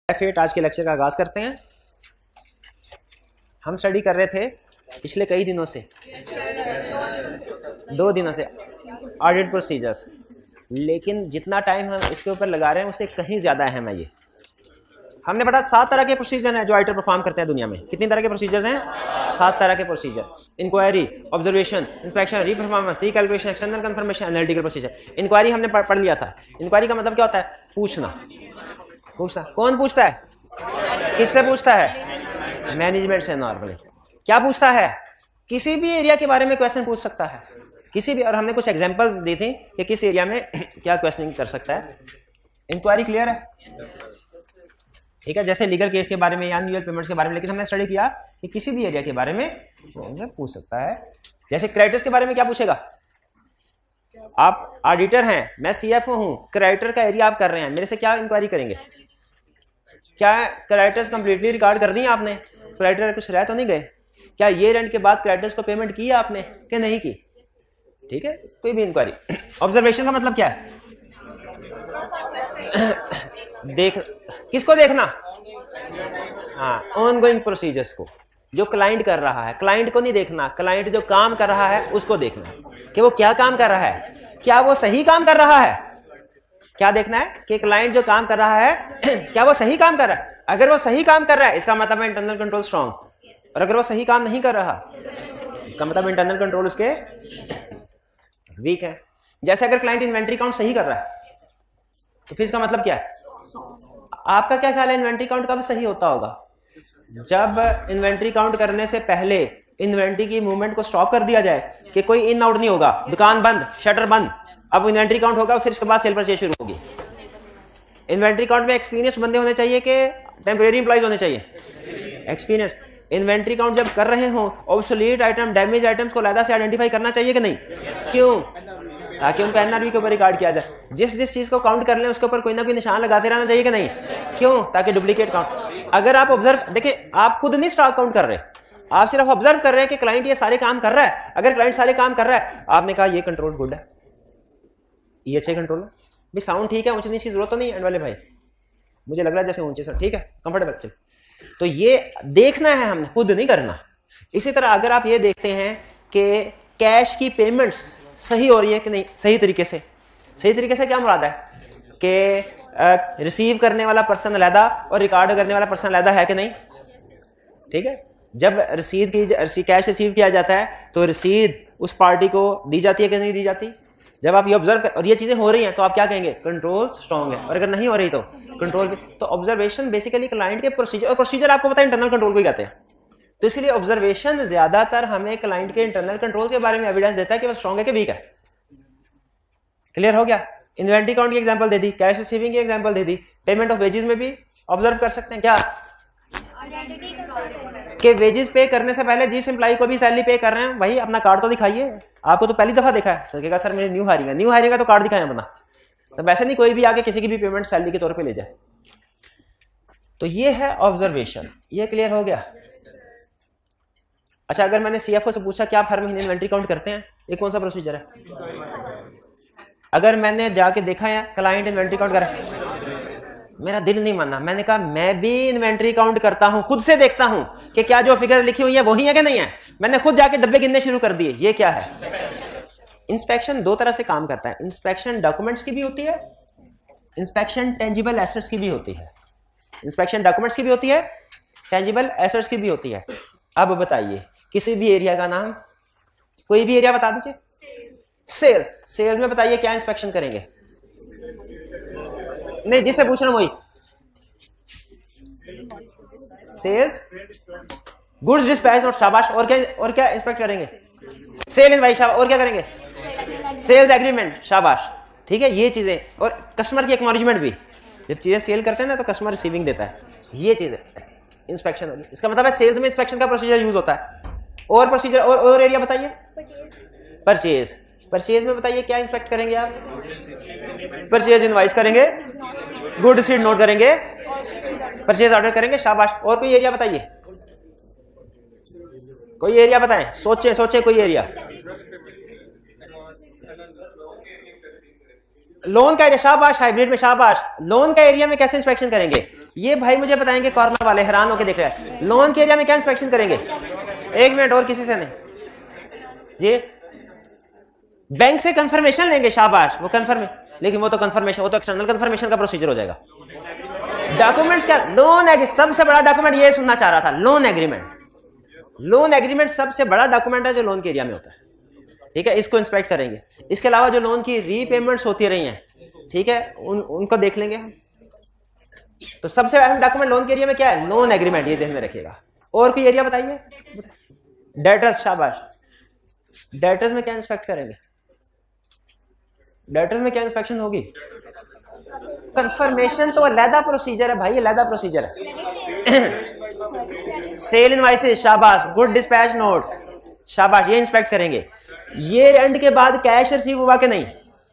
F8 आज के lecture का आगाज करते हैं। हम स्टडी कर रहे थे पिछले कई दिनों से, 2 दिनों से ऑडिट प्रोसीजर्स, लेकिन जितना टाइम हम इसके ऊपर लगा रहे हैं उससे कहीं ज़्यादा अहम है ये। हमने पढ़ा 7 तरह के प्रोसीजर हैं जो ऑडिटर परफॉर्म करते हैं दुनिया में। कितनी तरह के प्रोसीजर्स हैं? 7 तरह के procedure. Inquiry, observation, inspection, reperformance, recalibration, external confirmation, analytical procedure. Inquiry हमने पढ़ लिया था। इंक्वायरी का मतलब क्या होता है? पूछना। कौन पूछता है? किससे पूछता है? मैनेजमेंट से। नॉर्मली क्या पूछता है? किसी भी एरिया के बारे में क्वेश्चन पूछ सकता है, किसी भी। और हमने कुछ एग्जांपल्स दी थी कि किस एरिया में क्या क्वेश्चनिंग कर सकता है। इंक्वायरी क्लियर है? ठीक है, जैसे लीगल केस के बारे में या अनयूजुअल पेमेंट्स के बारे में, लेकिन हमने स्टडी किया कि किसी भी एरिया के बारे में पूछ सकता है। जैसे क्रेडिटर्स के बारे में क्या पूछेगा? आप ऑडिटर हैं, मैं सीएफओ हूं, क्रेडिटर का एरिया आप कर रहे हैं, मेरे से क्या इंक्वायरी करेंगे? क्या क्रेडिटर्स कंप्लीटली रिकॉर्ड कर दी आपने? क्रेडिटर कुछ रह तो नहीं गए? क्या ये रेंट के बाद क्रेडिटर्स को पेमेंट की आपने कि नहीं की? ठीक है, कोई भी इंक्वायरी। ऑब्जर्वेशन का मतलब क्या है? देख, किसको देखना? हाँ, ऑनगोइंग प्रोसीजर्स को, जो क्लाइंट कर रहा है। क्लाइंट को नहीं देखना, क्लाइंट जो काम कर रहा है उसको देखना कि वो क्या काम कर रहा है, क्या वो सही काम कर रहा है। क्या देखना है कि क्लाइंट जो काम कर रहा है क्या वो सही काम कर रहा है। अगर वो सही काम कर रहा है इसका मतलब है इंटरनल कंट्रोल स्ट्रांग, और अगर वो सही काम नहीं कर रहा इसका मतलब इंटरनल कंट्रोल उसके वीक है। जैसे अगर क्लाइंट इन्वेंट्री काउंट सही कर रहा है तो फिर इसका मतलब क्या है? आपका क्या ख्याल है इन्वेंट्री काउंट कब सही होता होगा? जब इन्वेंट्री काउंट करने से पहले इन्वेंट्री की मूवमेंट को स्टॉप कर दिया जाए कि कोई इन आउट नहीं होगा, दुकान बंद, शटर बंद, अब इन्वेंट्री काउंट होगा, फिर उसके बाद सेल परचेज शुरू होगी। इन्वेंट्री काउंट में एक्सपीरियंस बंदे होने चाहिए कि टेम्परेरी एम्प्लॉइज होने चाहिए? एक्सपीरियंस। इन्वेंट्री काउंट जब कर रहे हो ऑब्सोलीट आइटम, डैमेज आइटम्स को अलग से आइडेंटिफाई करना चाहिए कि नहीं? क्यों? ताकि उनको एनआरबी के ऊपर रिकॉर्ड किया जाए। जिस चीज को काउंट कर लें उसके ऊपर कोई ना कोई निशान लगाते रहना चाहिए कि नहीं? क्यों? ताकि डुप्लीकेट काउंट। अगर आप ऑब्जर्व, देखिए आप खुद नहीं स्टॉक काउंट कर रहे, आप सिर्फ ऑब्जर्व कर रहे हैं कि क्लाइंट ये सारे काम कर रहा है। अगर क्लाइंट सारे काम कर रहा है, आपने कहा ये कंट्रोल गुड है, ये अच्छे कंट्रोल है, भी साउंड ठीक है, ऊंची नीची जरूरत तो नहीं है। एंड वाले भाई मुझे लग रहा है जैसे ऊंचे सर, ठीक है, कंफर्टेबल। चल, तो ये देखना है हमने, खुद नहीं करना। इसी तरह अगर आप ये देखते हैं कि कैश की पेमेंट्स सही हो रही है कि नहीं, सही तरीके से। सही तरीके से क्या मुराद है? कि रिसीव करने वाला पर्सन अलहदा और रिकॉर्ड करने वाला पर्सन अलहदा है कि नहीं? ठीक है, जब रसीद की कैश रिसीव किया जाता है तो रसीद उस पार्टी को दी जाती है कि नहीं दी जाती? जब आप ये ऑब्जर्व कर और ये चीजें हो रही हैं तो आप क्या कहेंगे? कंट्रोल स्ट्रांग है। और अगर नहीं हो रही तो कंट्रोल। तो ऑब्जर्वेशन बेसिकली क्लाइंट के प्रोसीजर, और प्रोसीजर आपको पता है इंटरनल कंट्रोल को ही कहते हैं। तो इसलिए ऑब्जर्वेशन ज्यादातर हमें क्लाइंट के इंटरनल कंट्रोल के बारे में एविडेंस देता है कि वो स्ट्रांग है कि वीक है। क्लियर हो गया? इन्वेंट्री काउंट की एग्जांपल दे दी, कैश रिसीविंग की example they the, payment of wages में भी ऑब्जर्व कर सकते हैं क्या कि वेजेस पे करने से पहले जिस एम्प्लॉय को भी सैलरी पे कर रहे हैं भाई अपना कार्ड तो दिखाइए। आपको तो पहली दफा देखा है, सर कहेगा सर मेरी न्यू हायरिंग है तो कार्ड दिखाएं अपना। तो वैसे नहीं कोई भी आके किसी की भी पेमेंट सैलरी के तौर पे ले जाए। तो ये है ऑब्जर्वेशन। ये क्लियर हो गया? अच्छा, अगर मैंने सीएफओ से पूछा क्या आप हर महीने इन्वेंट्री काउंट करते हैं, ये कौन सा प्रोसीजर है? अगर मैंने जाके देखा है क्लाइंट इन्वेंट्री काउंट कर, मेरा दिल नहीं माना, मैंने कहा मैं भी इन्वेंट्री काउंट करता हूं, खुद से देखता हूं कि क्या जो फिगर लिखी हुई है वही है कि नहीं है। मैंने खुद जाके डब्बे गिनने शुरू कर दिए। ये क्या है? इंस्पेक्शन 2 तरह से काम करता है। इंस्पेक्शन डॉक्यूमेंट्स की भी होती है, इंस्पेक्शन टेंजिबल एसेट्स की भी होती है। इंस्पेक्शन डॉक्यूमेंट्स की भी होती है, टेंजिबल एसेट्स की भी होती है। अब बताइए किसी भी एरिया का नाम, कोई भी एरिया बता दीजिए। सेल्स में बताइए क्या इंस्पेक्शन करेंगे? नहीं, जिससे पूछ रहा हूं वही। सेल्स, गुड्स डिस्पैच और शाबाश। और क्या इंस्पेक्ट करेंगे? सेल इनवाइस, शाबाश। और क्या करेंगे? सेल्स एग्रीमेंट, शाबाश। ठीक है, ये चीजें। और कस्टमर की एक्नॉलेजमेंट भी, जब चीजें सेल करते हैं ना तो कस्टमर रिसीविंग देता है, ये चीजें इंस्पेक्शन होगी। इसका मतलब है सेल्स में इंस्पेक्शन का प्रोसीजर यूज होता है। और प्रोसीजर और एरिया बताइए। परचेज में बताइए क्या इंस्पेक्ट करेंगे आप? परचेज इनवाइस करेंगे, गुड रिसीट नोट करेंगे, परचेज ऑर्डर करेंगे, शाबाश। और कोई एरिया बताइए, कोई एरिया बताएं, सोचे कोई एरिया। लोन का एरिया, शाबाश, हाइब्रिड में शाबाश। लोन का एरिया में कैसे इंस्पेक्शन करेंगे? ये भाई मुझे बताएंगे कॉर्नर वाले हैरान होकर देख रहे हैं, लोन के एरिया में क्या इंस्पेक्शन करेंगे? एक मिनट और किसी से नहीं जी, बैंक से कंफर्मेशन लेंगे, शाबाश, वो कंफर्म, लेकिन वो तो कंफर्मेशन, वो तो एक्सटर्नल कंफर्मेशन का प्रोसीजर हो जाएगा। डॉक्यूमेंट्स क्या? लोन एग्रीमेंट, सबसे बड़ा डॉक्यूमेंट ये सुनना चाह रहा था, लोन एग्रीमेंट। लोन एग्रीमेंट सबसे बड़ा डॉक्यूमेंट है जो लोन के एरिया में होता है, ठीक है, इसको इंस्पेक्ट करेंगे। इसके अलावा जो लोन की रीपेमेंट्स होती रही हैं, ठीक है, उनको देख लेंगे हम। तो सबसे अहम डॉक्यूमेंट लोन के एरिया में क्या है? लोन एग्रीमेंट, ये ध्यान में रखिएगा। और कोई एरिया बताइए? डेटर्स, शाबाश, डेटर्स में क्या इंस्पेक्ट करेंगे? डेटर्स में क्या इंस्पेक्शन होगी? कंफर्मेशन तो अलहदा प्रोसीजर है भाई, अलहदा प्रोसीजर है। सेल इनवाइसेस, शाबाश, गुड डिस्पैच नोट, शाबाश, ये इंस्पेक्ट करेंगे। ये एंड के बाद कैश रिसीव हुआ कि नहीं,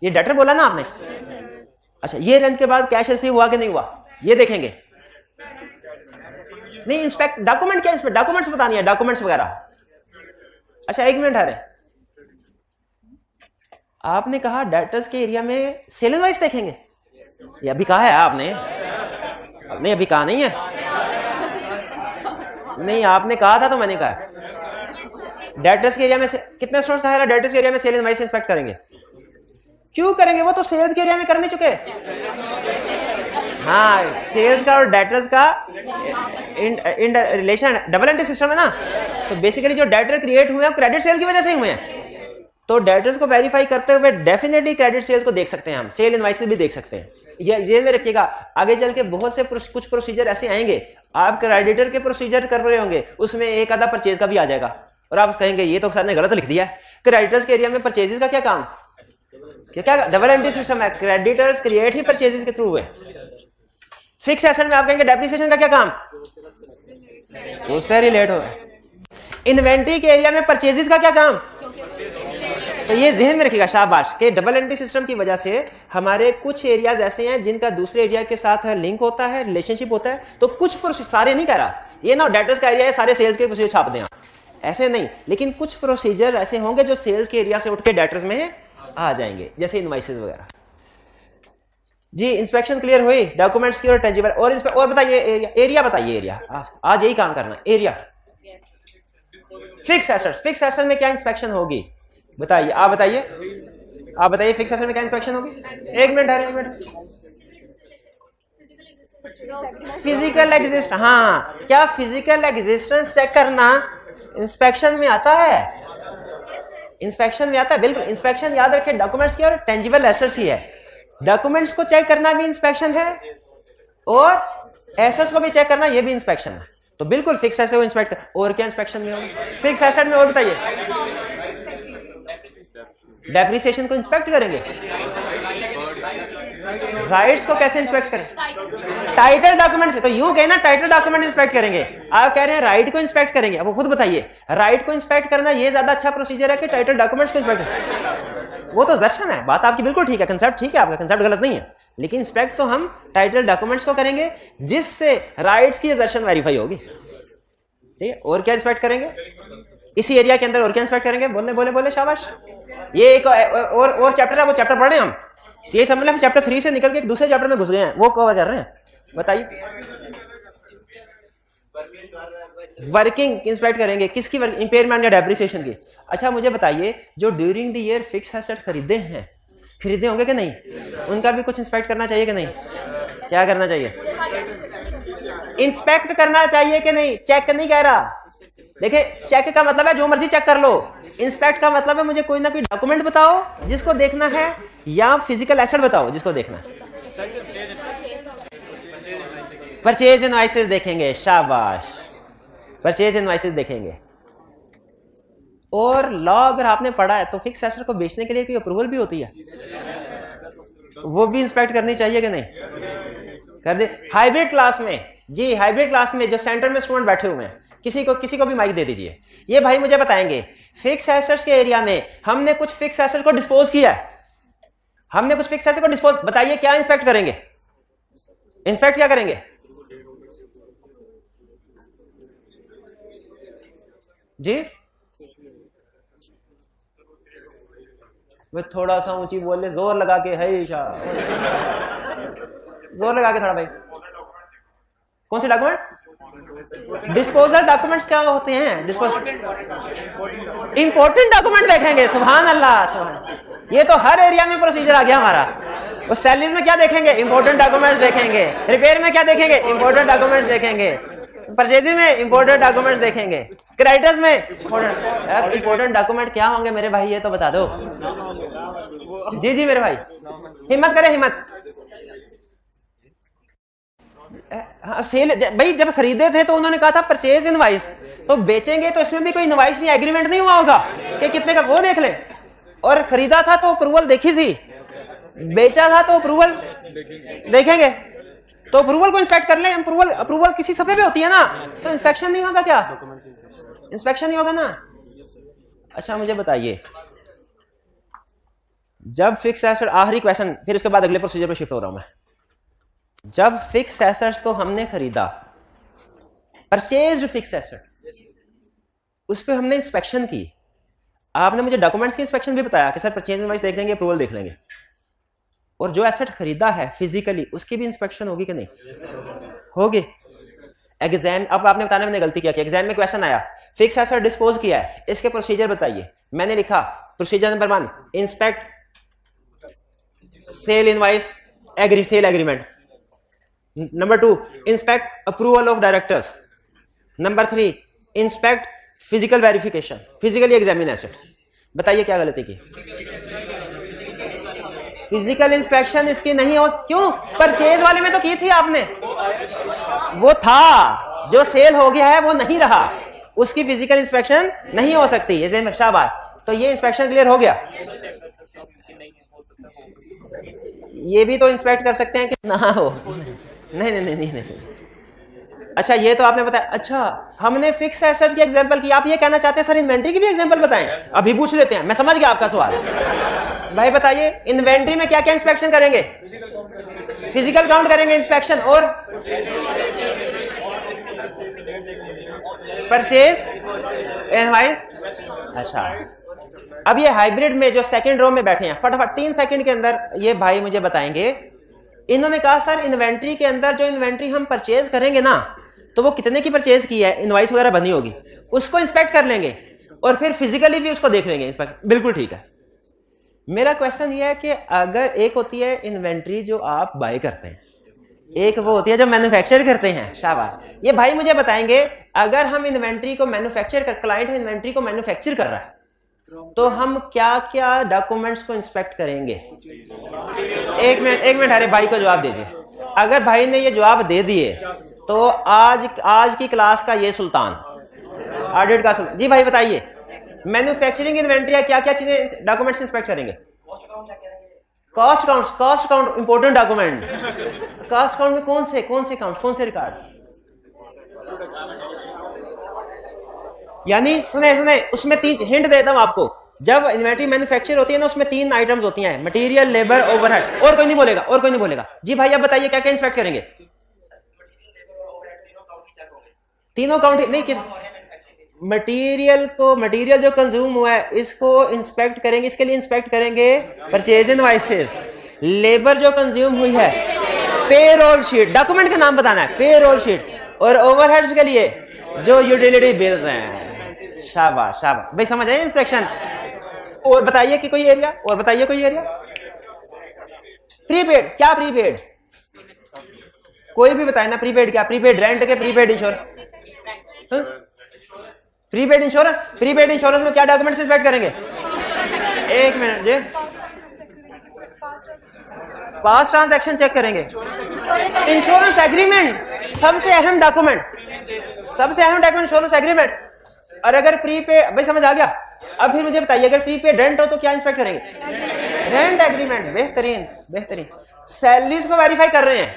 ये डेटर बोला ना आपने, अच्छा, ये एंड के बाद कैश रिसीव हुआ कि नहीं हुआ, ये देखेंगे। नहीं इंस्पेक्ट डॉक्यूमेंट, क्या इंस्पेक्ट? डॉक्यूमेंट्स बतानी है, डॉक्यूमेंट्स वगैरह। अच्छा एक मिनट, अरे आपने कहा डेटर्स के एरिया में सेल इनवाइस देखेंगे, ये अभी कहा है आपने? नहीं अभी कहा नहीं है, नहीं आपने कहा था तो मैंने कहा डेटर्स के एरिया में से कितने स्टोर्स कहा है डेटर्स के एरिया में सेल इनवाइस इंस्पेक्ट करेंगे? क्यों करेंगे? वो तो सेल्स के एरिया में करने चुके। हाँ, सेल्स का और डेटर्स का in relation double entry system है ना, तो बेसिकली जो डेटर क्रिएट हुए हैं क्रेडिट सेल की वजह से ही हुए हैं। तो डेटर्स को वेरीफाई करते हुए डेफिनेटली क्रेडिट सेल्स को देख सकते हैं हम, सेल इनवाइसेस भी देख सकते हैं। ये में रखिएगा, आगे चल के बहुत से कुछ प्रोसीजर ऐसे आएंगे, आप क्रेडिटर के प्रोसीजर कर रहे होंगे, उसमें एक आधा परचेज का भी आ जाएगा और आप कहेंगे ये तो सर ने गलत लिख दिया है। क्रेडिटर्स के एरिया में परचेजेस का क्या काम? क्या डबल एंट्री सिस्टम है, क्रेडिटर्स क्रिएट ही परचेजेस के थ्रू हुए। फिक्स एसेट में आप कहेंगे डेप्रिसिएशन का क्या काम? उससे रिलेट हो। इन्वेंट्री के एरिया में परचेजेस का क्या काम? तो ये जहन में रखिएगा, शाबाश, के डबल एंट्री सिस्टम की वजह से हमारे कुछ एरियाज ऐसे हैं जिनका दूसरे एरिया के साथ लिंक होता है, रिलेशनशिप होता है। तो कुछ सारे नहीं कह रहा, ये ना डेटर्स का एरिया है सारे सेल्स के प्रोसीजर छाप दें आप, ऐसे नहीं, लेकिन कुछ प्रोसीजर ऐसे होंगे जो सेल्स के एरिया से उठ के डेटर्स में आ जाएंगे, जैसे इनवाइसेस वगैरह। जी इंस्पेक्शन क्लियर हुई, डॉक्यूमेंट्स की और टेंजिबल। और बताइए एरिया बताइए, एरिया आज यही काम करना, area. Fix asset, fix asset में क्या इंस्पेक्शन होगी बताइए, आप बताइए फिक्स एसेट में क्या इंस्पेक्शन होगी? एक मिनट, फिजिकल एग्जिस्टेंस। हाँ, क्या फिजिकल एग्जिस्टेंस चेक करना इंस्पेक्शन में आता है? इंस्पेक्शन में आता है, बिल्कुल। इंस्पेक्शन याद रखें डॉक्यूमेंट्स की और टेंजिबल एसेट्स ही है। डॉक्यूमेंट्स को चेक करना भी इंस्पेक्शन है और एसेट्स को भी चेक करना ये भी इंस्पेक्शन है। तो बिल्कुल फिक्स एसेट को इंस्पेक्ट कर। और क्या इंस्पेक्शन में होगा फिक्स एसेट में? और बताइए, डेप्रिसिएशन को इंस्पेक्ट करेंगे। राइट्स को कैसे इंस्पेक्ट करें? टाइटल डॉक्यूमेंट से। तो यूं कहे ना, टाइटल डॉक्यूमेंट इंस्पेक्ट करेंगे। आप कह रहे हैं राइट को इंस्पेक्ट करेंगे, अब खुद बताइए, राइट को इंस्पेक्ट करना ये ज्यादा अच्छा प्रोसीजर है कि टाइटल डॉक्यूमेंट्स को इंस्पेक्ट करना? वो तो जशन है, बात आपकी बिल्कुल ठीक है, कंसेप्ट ठीक है, आपका कंसेप्ट गलत नहीं है, लेकिन इंस्पेक्ट तो हम टाइटल डॉक्यूमेंट्स को करेंगे जिससे राइट्स की जशन वेरीफाई होगी। ठीक है, और क्या इंस्पेक्ट करेंगे इसी एरिया के अंदर? और क्या इंस्पेक्ट करेंगे? बोले शाबाश। ये एक और चैप्टर है, वो चैप्टर पढ़ रहे हैं हम। ये समझ लें चैप्टर 3 से निकल के एक दूसरे चैप्टर में घुस गए हैं, वो कवर कर रहे हैं। बताइए, वर्किंग इंस्पेक्ट करेंगे किसकी? इंपेयरमेंट या डेप्रिसिएशन की। अच्छा मुझे बताइए, जो during the year fix asset खरीदे होंगे कि नहीं, उनका भी कुछ इंस्पेक्ट करना चाहिए कि नहीं? क्या करना चाहिए? इंस्पेक्ट करना चाहिए कि नहीं? चेक नहीं कह रहा, देखिए चेक का मतलब है जो मर्जी चेक कर लो, इंस्पेक्ट का मतलब है मुझे कोई ना कोई डॉक्यूमेंट बताओ जिसको देखना है, या फिजिकल एसेट बताओ जिसको देखना है। परचेज इनवॉइसेस देखेंगे, शाबाश, परचेज इनवॉइसेस देखेंगे। और लॉ अगर आपने पढ़ा है तो फिक्स एसेट को बेचने के लिए कोई अप्रूवल भी होती है, वो भी इंस्पेक्ट करनी चाहिए कि नहीं? कर दे। हाइब्रिड क्लास में, जी हाइब्रिड क्लास में जो सेंटर में स्टूडेंट बैठे हुए हैं, किसी को भी माइक दे दीजिए। ये भाई मुझे बताएंगे फिक्स एसेट्स के एरिया में हमने कुछ फिक्स एसेट को डिस्पोज किया है, हमने कुछ फिक्स एसेट को डिस्पोज, बताइए क्या इंस्पेक्ट करेंगे? इंस्पेक्ट क्या करेंगे जी? मैं थोड़ा सा ऊंची बोल ले, जोर लगा के, है ईशा, जोर लगा के थोड़ा भाई। कौन से डॉक्यूमेंट? डिस्पोजल डॉक्यूमेंट्स क्या होते हैं? इंपॉर्टेंट डॉक्यूमेंट देखेंगे। सुभान अल्लाह, सुभान। ये तो हर एरिया में प्रोसीजर आ गया हमारा। वो सैलरीज में क्या देखेंगे? इंपॉर्टेंट डॉक्यूमेंट्स देखेंगे। रिपेयर में क्या देखेंगे? इंपॉर्टेंट डॉक्यूमेंट्स देखेंगे। परचेजिंग में इंपॉर्टेंट डॉक्यूमेंट्स देखेंगे। क्रेडिटर्स में इंपॉर्टेंट डॉक्यूमेंट क्या होंगे मेरे भाई, ये तो बता दो। जी जी मेरे भाई, हिम्मत करें, हिम्मत। हाँ, सेल भाई जब खरीदे थे तो उन्होंने कहा था परचेज इनवाइस, तो बेचेंगे तो इसमें भी कोई इनवाइस या एग्रीमेंट नहीं हुआ होगा कि कितने का, वो देख ले। और खरीदा था तो अप्रूवल देखी थी, बेचा था तो अप्रूवल देखेंगे, तो अप्रूवल को इंस्पेक्ट कर ले। अप्रूवल किसी सफे पे होती है ना, तो इंस्पेक्शन नहीं होगा क्या? इंस्पेक्शन नहीं होगा ना। अच्छा मुझे बताइए, जब फिक्स एसेट, आखिरी क्वेश्चन, फिर उसके बाद अगले प्रोसीजर पे शिफ्ट हो रहा हूं मैं। जब फिक्स एसेट्स को हमने खरीदा, परचेज्ड फिक्स एसेट, उस पर हमने इंस्पेक्शन की। आपने मुझे डॉक्यूमेंट्स की इंस्पेक्शन भी बताया कि सर परचेज इनवॉइस देख लेंगे, अप्रूवल देख लेंगे। और जो एसेट खरीदा है फिजिकली, उसकी भी इंस्पेक्शन होगी कि नहीं? होगी। एग्जाम, अब आपने बताना मैंने गलती किया कि एग्जाम में क्वेश्चन आया फिक्स एसेट डिस्पोज किया है, इसके प्रोसीजर बताइए। मैंने लिखा procedure number 1, inspect sale invoice sale agreement. Number 2, inspect approval of directors. Number 3, inspect physical verification, physically examine asset. बताइए क्या गलती की? फिजिकल इंस्पेक्शन इसकी नहीं हो, क्यों? परचेज वाले में तो की थी आपने, वो था, जो सेल हो गया है वो नहीं रहा, उसकी फिजिकल इंस्पेक्शन नहीं हो सकती। ये शाबाश, तो ये इंस्पेक्शन क्लियर हो गया। ये भी तो इंस्पेक्ट कर सकते हैं कि ना हो? नहीं नहीं नहीं नहीं। अच्छा ये तो आपने बताया। अच्छा हमने फिक्स एसेट की एग्जांपल की, आप ये कहना चाहते हैं सर इन्वेंट्री की भी एग्जांपल बताएं? अभी पूछ लेते हैं, मैं समझ गया आपका सवाल। भाई बताइए इन्वेंट्री में क्या क्या इंस्पेक्शन करेंगे? फिजिकल काउंट करेंगे इंस्पेक्शन, और परचेज इनवॉइस। अच्छा अब ये हाइब्रिड में जो सेकंड रो में बैठे हैं, फटाफट 3 सेकंड के अंदर ये भाई मुझे बताएंगे। इन्होंने कहा सर इन्वेंट्री के अंदर जो इन्वेंट्री हम परचेज करेंगे ना, तो वो कितने की परचेज की है, इनवॉइस वगैरह बनी होगी, उसको इंस्पेक्ट कर लेंगे और फिर फिजिकली भी उसको देख लेंगे इंस्पेक्ट। बिल्कुल ठीक है। मेरा क्वेश्चन ये है कि अगर एक होती है इन्वेंट्री जो आप बाय करते हैं, एक वो होती है जो मैन्युफैक्चर करते हैं। शाबाश। ये भाई मुझे बताएंगे अगर हम इन्वेंट्री को मैन्युफैक्चर कर, क्लाइंट इन्वेंट्री को मैन्युफैक्चर कर रहा है, तो हम क्या क्या डॉक्यूमेंट्स को इंस्पेक्ट करेंगे? एक मिनट अरे भाई को जवाब दीजिए। अगर भाई ने ये जवाब दे दिए तो आज की क्लास का ये सुल्तान, ऑडिट का सुल्तान। जी भाई बताइए, मैन्युफैक्चरिंग इन्वेंट्री क्या क्या चीजें डॉक्यूमेंट्स इंस्पेक्ट करेंगे? Cost count important document. Cost count में कौन से काउंट, कौन से रिकॉर्ड? यानी सुने उसमें 3 हिंट देता हूं आपको। जब इन्वेंट्री मैन्युफैक्चर होती है ना, उसमें 3 आइटम्स होती हैं, मटेरियल, लेबर, ओवरहेड। और कोई नहीं बोलेगा। जी भाई आप बताइए क्या क्या इंस्पेक्ट करेंगे? तीनों काउंट नहीं, किस मटेरियल जो कंज्यूम हुआ है इसको इंस्पेक्ट करेंगे। इसके लिए इंस्पेक्ट करेंगे परचेज इनवॉइसेस। लेबर जो कंज्यूम हुई है, पेरोल शीट, डॉक्यूमेंट का नाम बताना है, पेरोल शीट। और ओवरहेड्स के लिए जो यूटिलिटी बिल्स हैं। शाबाश भाई, समझ आए इंस्पेक्शन। और बताइए कि कोई एरिया, प्रीपेड, क्या प्रीपेड? कोई भी बताए ना, प्रीपेड क्या? प्रीपेड रेंट के, प्रीपेड इंश्योरेंस। प्रीपेड इंश्योरेंस में क्या डॉक्यूमेंट्स इंस्पेक्ट करेंगे? एक मिनट जी, पास्ट ट्रांजैक्शन चेक करेंगे। इंश्योरेंस एग्रीमेंट सबसे अहम डॉक्यूमेंट इंश्योरेंस एग्रीमेंट। और अगर प्रीपेड, भाई समझ आ गया? अब फिर मुझे बताइए अगर प्रीपेड रेंट हो तो क्या इंस्पेक्ट करेंगे? Rent agreement. बेहतरीन। सैलरीज को वेरीफाई कर रहे हैं,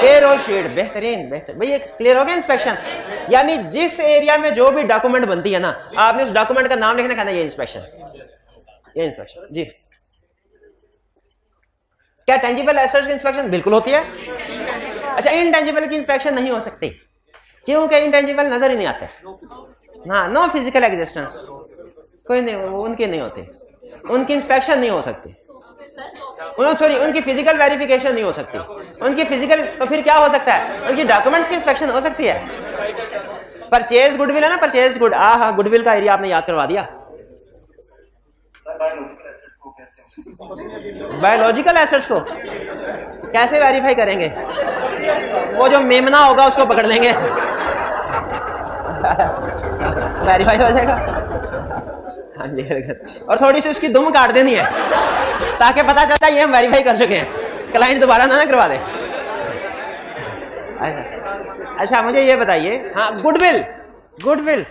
पेरोल शीट। बेहतरीन। भाई ये क्लियर हो गया इंस्पेक्शन। यानी जिस एरिया में जो भी डॉक्यूमेंट बनती है ना, आपने उस डॉक्यूमेंट का नाम लिखना, कहना ये इंस्पेक्शन। जी क्या टेंजिबल एसेट्स की इंस्पेक्शन? बिल्कुल होती है। अच्छा इनटेंजिबल की इंस्पेक्शन नहीं हो सकती, क्योंकि इनटेंजिबल नजर ही नहीं आते। हाँ, नो फिजिकल एग्जिस्टेंस, कोई नहीं, उनके नहीं होते, उनकी इंस्पेक्शन नहीं हो सकती। सॉरी, उनकी फिजिकल वेरिफिकेशन नहीं हो सकती। उनकी फिजिकल तो फिर क्या हो सकता है, उनकी डॉक्यूमेंट्स की इंस्पेक्शन हो सकती है। परचेज गुडविल है ना, परचेज गुड, हाँ गुडविल का एरिया आपने याद करवा दिया। बायोलॉजिकल एसेट्स को कैसे वेरीफाई करेंगे, वो जो मेमना होगा उसको पकड़ लेंगे वेरीफाई हो जाएगा। हाँ जी, और थोड़ी सी उसकी दुम काट देनी है ताकि पता चलता ये हम वेरीफाई कर चुके हैं, क्लाइंट दोबारा ना करवा दे। अच्छा मुझे ये बताइए, हाँ गुडविल, गुडविल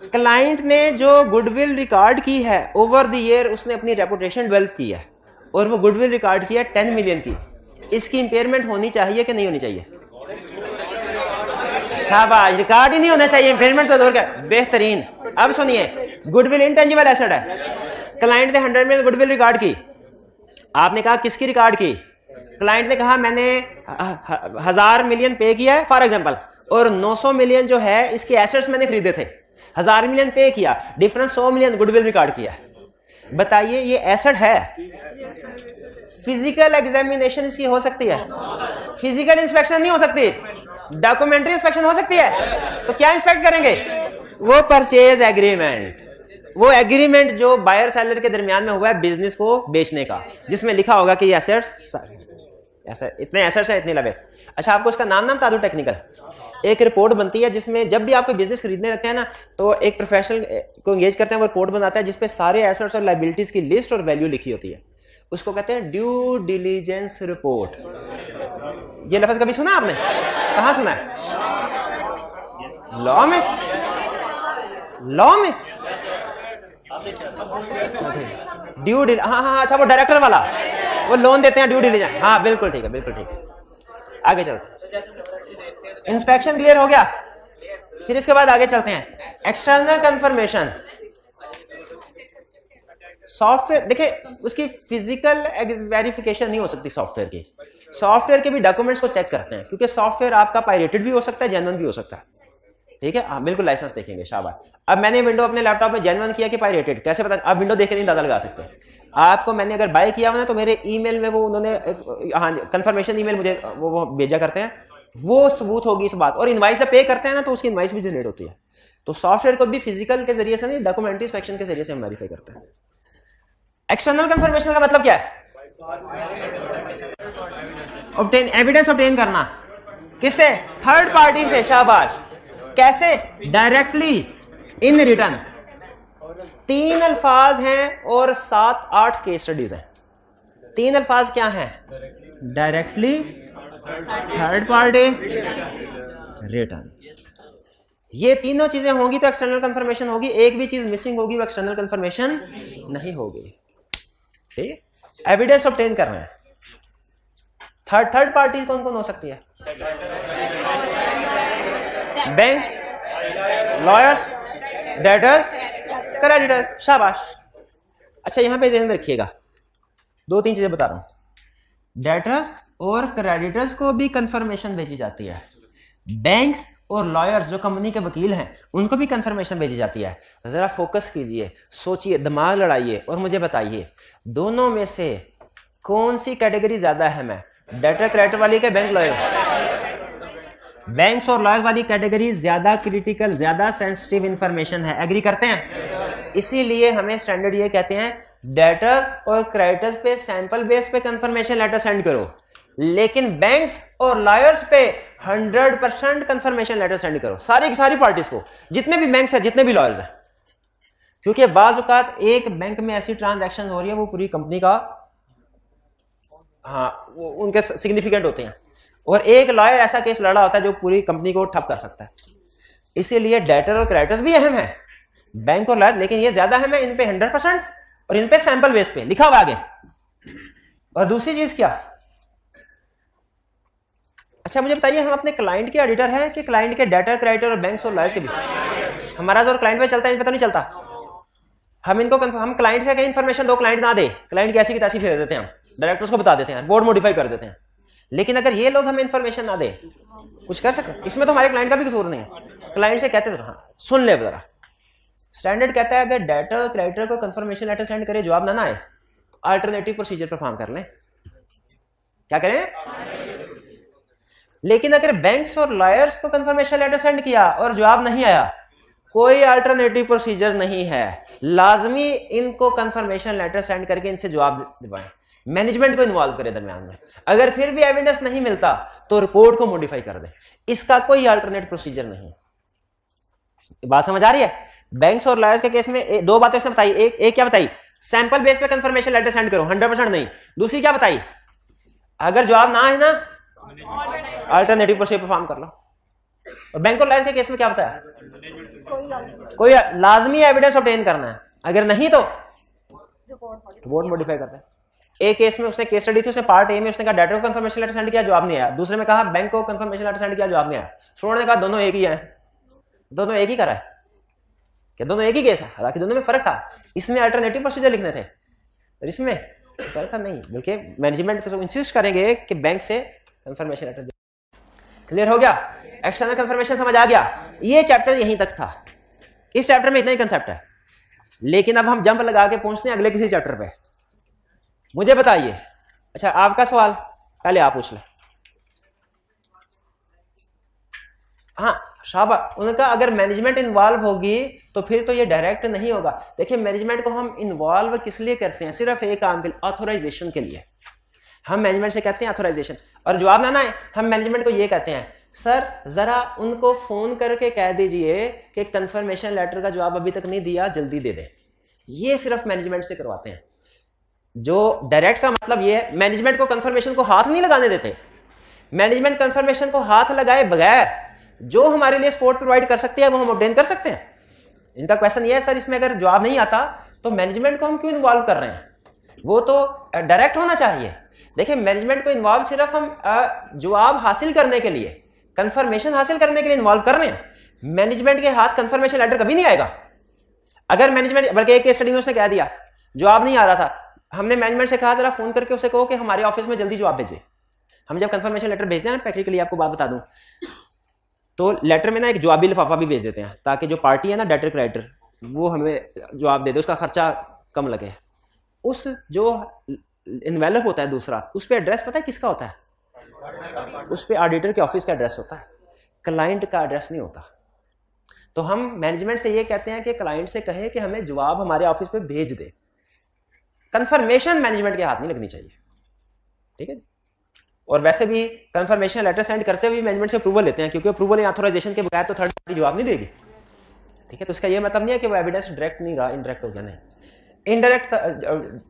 क्लाइंट ने जो गुडविल रिकॉर्ड की है ओवर द ईयर, उसने अपनी रेपुटेशन डेवलप की है और वो गुडविल रिकॉर्ड की है 10 मिलियन की, इसकी इंपेयरमेंट होनी चाहिए कि नहीं होनी चाहिए? शाबाश, रिकॉर्ड ही नहीं होना चाहिए, इंपेयरमेंट तो दूर का, बेहतरीन। अब सुनिए, गुडविल इंटेंजिबल एसेट है, क्लाइंट ने 100 मिलियन गुडविल रिकॉर्ड की, आपने कहा किसकी रिकॉर्ड की? क्लाइंट ने कहा मैंने 1000 मिलियन पे किया है फॉर एग्जांपल, और 900 मिलियन जो है इसके एसेट्स मैंने खरीदे थे, 1000 मिलियन पे किया, डिफरेंस 100 मिलियन गुडविल रिकॉर्ड किया। बताइए ये एसेट है? फिजिकल एग्जामिनेशन इसकी हो सकती है, फिजिकल इंस्पेक्शन नहीं हो सकती, डॉक्यूमेंट्री इंस्पेक्शन हो सकती है। तो क्या इंस्पेक्ट करेंगे? वो परचेज एग्रीमेंट, वो एग्रीमेंट जो बायर सेलर के दरमियान में हुआ है बिजनेस को बेचने का, जिसमें लिखा होगा कि ये एसेट्स ऐसा इतने एसेट्स है, इतने लगे। अच्छा आपको उसका नाम बता दूं, टेक्निकल एक रिपोर्ट बनती है जिसमें जब भी आप कोई बिजनेस खरीदने लगते हैं ना, तो एक प्रोफेशनल को एंगेज करते हैं, वो रिपोर्ट बनाता है जिसपे सारे एसेट्स और लायबिलिटीज की लिस्ट और वैल्यू लिखी होती है, उसको कहते हैं ड्यू डिलीजेंस रिपोर्ट। ये लफ्ज कभी सुना आपने? कहां सुना है? लॉ में, लॉ में ड्यू डिल, हाँ हाँ अच्छा वो डायरेक्टर वाला, वो लोन देते हैं ड्यू डिलीजेंस, हाँ बिल्कुल ठीक है, बिल्कुल ठीक है। आगे चलते, इंस्पेक्शन क्लियर हो गया, फिर इसके बाद आगे चलते हैं एक्सटर्नल कंफर्मेशन। सॉफ्टवेयर देखिए, उसकी फिजिकल वेरिफिकेशन नहीं हो सकती सॉफ्टवेयर की, सॉफ्टवेयर के भी डॉक्यूमेंट्स को चेक करते हैं, क्योंकि सॉफ्टवेयर आपका पायरेटेड भी हो सकता है, जेन्युइन भी हो सकता है, ठीक है। हाँ बिल्कुल, लाइसेंस देखेंगे, शाबाश। अब मैंने विंडो अपने लैपटॉप में जेन्युइन किया कि पायरेटेड, कैसे पता? आप विंडो देख के नहीं अंदाजा लगा सकते। आपको मैंने अगर बाय किया हुआ ना, तो मेरे ईमेल में वो उन्होंने हाँ कंफर्मेशन ईमेल मुझे वो भेजा करते हैं, वो सबूत होगी इस बात। और इनवाइस जब पे करते हैं ना, तो उसकी इनवाइस भी जनरेट होती है। तो सॉफ्टवेयर को भी फिजिकल के जरिए से नहीं, डॉक्यूमेंट्री इंस्पेक्शन के जरिए से हम वेरीफाई करते हैं। एक्सटर्नल कंफर्मेशन का मतलब क्या है? ऑब्टेन एविडेंस, ऑब्टेन करना किससे? थर्ड पार्टी से, शाबाश। कैसे? Directly, in return. 3 अल्फाज हैं और 7-8 केस स्टडीज हैं। 3 अल्फाज क्या हैं? Directly, third party, return. ये तीनों चीजें होंगी तो एक्सटर्नल कंफर्मेशन होगी, एक भी चीज मिसिंग होगी वो एक्सटर्नल कंफर्मेशन नहीं होगी, ठीक है। एविडेंस ऑब्टेन करना है। थर्ड पार्टी कौन कौन हो सकती है? बैंक, लॉयर्स, डेटर्स, क्रेडिटर्स, शाबाश। अच्छा यहां पे ध्यान में रखिएगा, 2-3 चीजें बता रहा हूं। डेटर्स और क्रेडिटर्स को भी कंफर्मेशन भेजी जाती है, बैंक्स और लॉयर्स जो कंपनी के वकील हैं उनको भी कंफर्मेशन भेजी जाती है। जरा फोकस कीजिए, सोचिए, दिमाग लड़ाइए और मुझे बताइए दोनों में से कौन सी कैटेगरी ज्यादा है? मैं डेटर क्रेडिटर वाली के बैंक लॉयर? बैंक्स और लॉयर्स वाली कैटेगरी ज्यादा क्रिटिकल, ज्यादा सेंसिटिव इंफॉर्मेशन है, एग्री करते हैं? इसीलिए हमें स्टैंडर्ड ये कहते हैं डेटर और क्रेडिटर्स पे सैंपल बेस पे कंफर्मेशन लेटर सेंड करो, लेकिन बैंक्स और लॉयर्स पे 100% कंफर्मेशन लेटर सेंड करो, सारी की सारी पार्टीज को, जितने भी बैंक्स हैं, जितने भी लॉयर्स हैं। क्योंकि बाज़ औक़ात एक बैंक में ऐसी ट्रांजैक्शन हो रही है वो पूरी कंपनी का, हाँ वो उनके सिग्निफिकेंट होते हैं, और एक लॉयर ऐसा केस लड़ा होता है जो पूरी कंपनी को ठप कर सकता है। इसीलिए डेटर और क्रेडिटर्स भी अहम है, बैंक और लॉयर, लेकिन ये ज्यादा अहम है, इन पे 100% और इन पे सैंपल बेस पे लिखा हुआ आगे। और दूसरी चीज क्या? अच्छा मुझे बताइए, हम अपने क्लाइंट के ऑडिटर हैं कि क्लाइंट के डेटर, क्रेडिटर और बैंक्स और लॉयर्स के भी? हमारा जो क्लाइंट पे चलता है, पता नहीं चलता। हम इनको हम क्लाइंट से कहीं इंफॉर्मेशन दो, क्लाइंट ना दे, क्लाइंट की ऐसी की तैसी फेर देते हैं, हम डायरेक्टर्स को बता देते हैं, बोर्ड मॉडिफाई कर देते हैं। लेकिन अगर ये लोग हमें इंफॉर्मेशन ना दे, कुछ कर सकते? इसमें तो हमारे क्लाइंट का भी कसूर नहीं है। क्लाइंट से कहते हैं, हाँ सुन ले जरा, स्टैंडर्ड कहता है अगर डेटर क्रेडिटर को कंफर्मेशन लेटर सेंड करे, जवाब ना आए, अल्टरनेटिव प्रोसीजर परफॉर्म कर लें। क्या करें? लेकिन अगर बैंक्स और लॉयर्स को कंफर्मेशन लेटर सेंड किया और जवाब नहीं आया, कोई अल्टरनेटिव प्रोसीजर नहीं है, लाजमी इनको कंफर्मेशन लेटर सेंड करके इनसे जवाब दिलवाएं, मैनेजमेंट को इन्वॉल्व करें दरमियान में। अगर फिर भी एविडेंस नहीं मिलता तो रिपोर्ट को मॉडिफाई कर दें। इसका कोई अल्टरनेट प्रोसीजर नहीं। बात समझ आ रही है? बैंक्स और लॉयर्स के केस में दो बातें उसने बताई। एक क्या बताई? सैंपल बेस पे कंफर्मेशन लेटर सेंड करो, 100% नहीं। दूसरी क्या बताई? अगर जवाब ना है ना, अल्टरनेटिव प्रोसीजर परफॉर्म कर लो। और बैंक और लॉयर्स के केस में क्या बताया? कोई लाजमी एविडेंस ऑब्टेन करना है, अगर नहीं तो रिपोर्ट मॉडिफाई करते हैं। एक केस में उसने केस स्टडी थी, उसने पार्ट ए में उसने कहा डेटर को कंफर्मेशन लेटर सेंड किया, जवाब नहीं आया। दूसरे में कहा बैंक को कंफर्मेशन लेटर सेंड किया, जवाब नहीं आया। स्टूडेंट ने कहा दोनों एक ही है, दोनों एक ही करा है, क्या दोनों एक ही केस है? हालांकि दोनों में फर्क था। इसमें अल्टरनेटिव प्रोसीजर लिखने थे और इसमें फर्क था नहीं, बल्कि मैनेजमेंट को इंसिस्ट करेंगे कि बैंक से कंफर्मेशन लेटर। क्लियर हो गया? एक्सटर्नल कंफर्मेशन समझ आ गया? ये चैप्टर यहीं तक था। इस चैप्टर में इतना ही कंसेप्ट है, लेकिन अब हम जंप लगा के पहुंचते हैं अगले किसी चैप्टर पे। मुझे बताइए, अच्छा आपका सवाल पहले आप पूछ लें। हाँ शाबाश, उनका अगर मैनेजमेंट इन्वॉल्व होगी तो फिर तो ये डायरेक्ट नहीं होगा। देखिए मैनेजमेंट को हम इन्वॉल्व किस लिए करते हैं? सिर्फ एक काम के लिए, ऑथोराइजेशन के लिए। हम मैनेजमेंट से कहते हैं ऑथोराइजेशन, और जवाब ना आए हम मैनेजमेंट को ये कहते हैं सर जरा उनको फोन करके कह दीजिए कि कंफर्मेशन लेटर का जवाब अभी तक नहीं दिया, जल्दी दे दे। ये सिर्फ मैनेजमेंट से करवाते हैं। जो डायरेक्ट का मतलब ये है, मैनेजमेंट को कंफर्मेशन को हाथ नहीं लगाने देते। मैनेजमेंट कंफर्मेशन को हाथ लगाए बगैर जो हमारे लिए सपोर्ट प्रोवाइड कर सकते हैं वो हम ऑब्टेन कर सकते हैं। इनका क्वेश्चन ये है सर इसमें अगर जवाब नहीं आता तो मैनेजमेंट को हम क्यों इन्वॉल्व कर रहे हैं? वो तो डायरेक्ट होना चाहिए। देखिए मैनेजमेंट को इन्वॉल्व सिर्फ हम जवाब हासिल करने के लिए, कंफर्मेशन हासिल करने के लिए इन्वॉल्व कर रहे हैं। मैनेजमेंट के हाथ कंफर्मेशन लेटर कभी नहीं आएगा। अगर मैनेजमेंट, बल्कि एक केस स्टडी में उसने कह दिया जवाब नहीं आ रहा था, हमने मैनेजमेंट से कहा जरा फोन करके उसे कहो कि हमारे ऑफिस में जल्दी जवाब भेजे। हम जब कंफर्मेशन लेटर भेजते हैं ना, प्रैक्टिकली आपको बात बता दूं, तो लेटर में ना एक जवाबी लिफाफा भी भेज देते हैं ताकि जो पार्टी है ना डेटर क्रेडिटर, वो हमें जवाब दे दे, उसका खर्चा कम लगे। उस जो इन्वेलप होता है दूसरा, उस पर एड्रेस पता है किसका होता है? उस पर ऑडिटर के ऑफिस का एड्रेस होता है, क्लाइंट का एड्रेस नहीं होता। तो हम मैनेजमेंट से ये कहते हैं कि क्लाइंट से कहे कि हमें जवाब हमारे ऑफिस पे भेज दे। कंफर्मेशन मैनेजमेंट के हाथ नहीं लगनी चाहिए, ठीक है। और वैसे भी कंफर्मेशन लेटर सेंड करते हुए मैनेजमेंट से अप्रूवल लेते हैं, क्योंकि अप्रूवल या ऑथराइजेशन के बगैर तो थर्ड पार्टी जवाब नहीं देगी, ठीक है। तो इसका ये मतलब नहीं है कि वो एविडेंस डायरेक्ट नहीं रहा, इनडायरेक्ट हो गया। नहीं, इनडायरेक्ट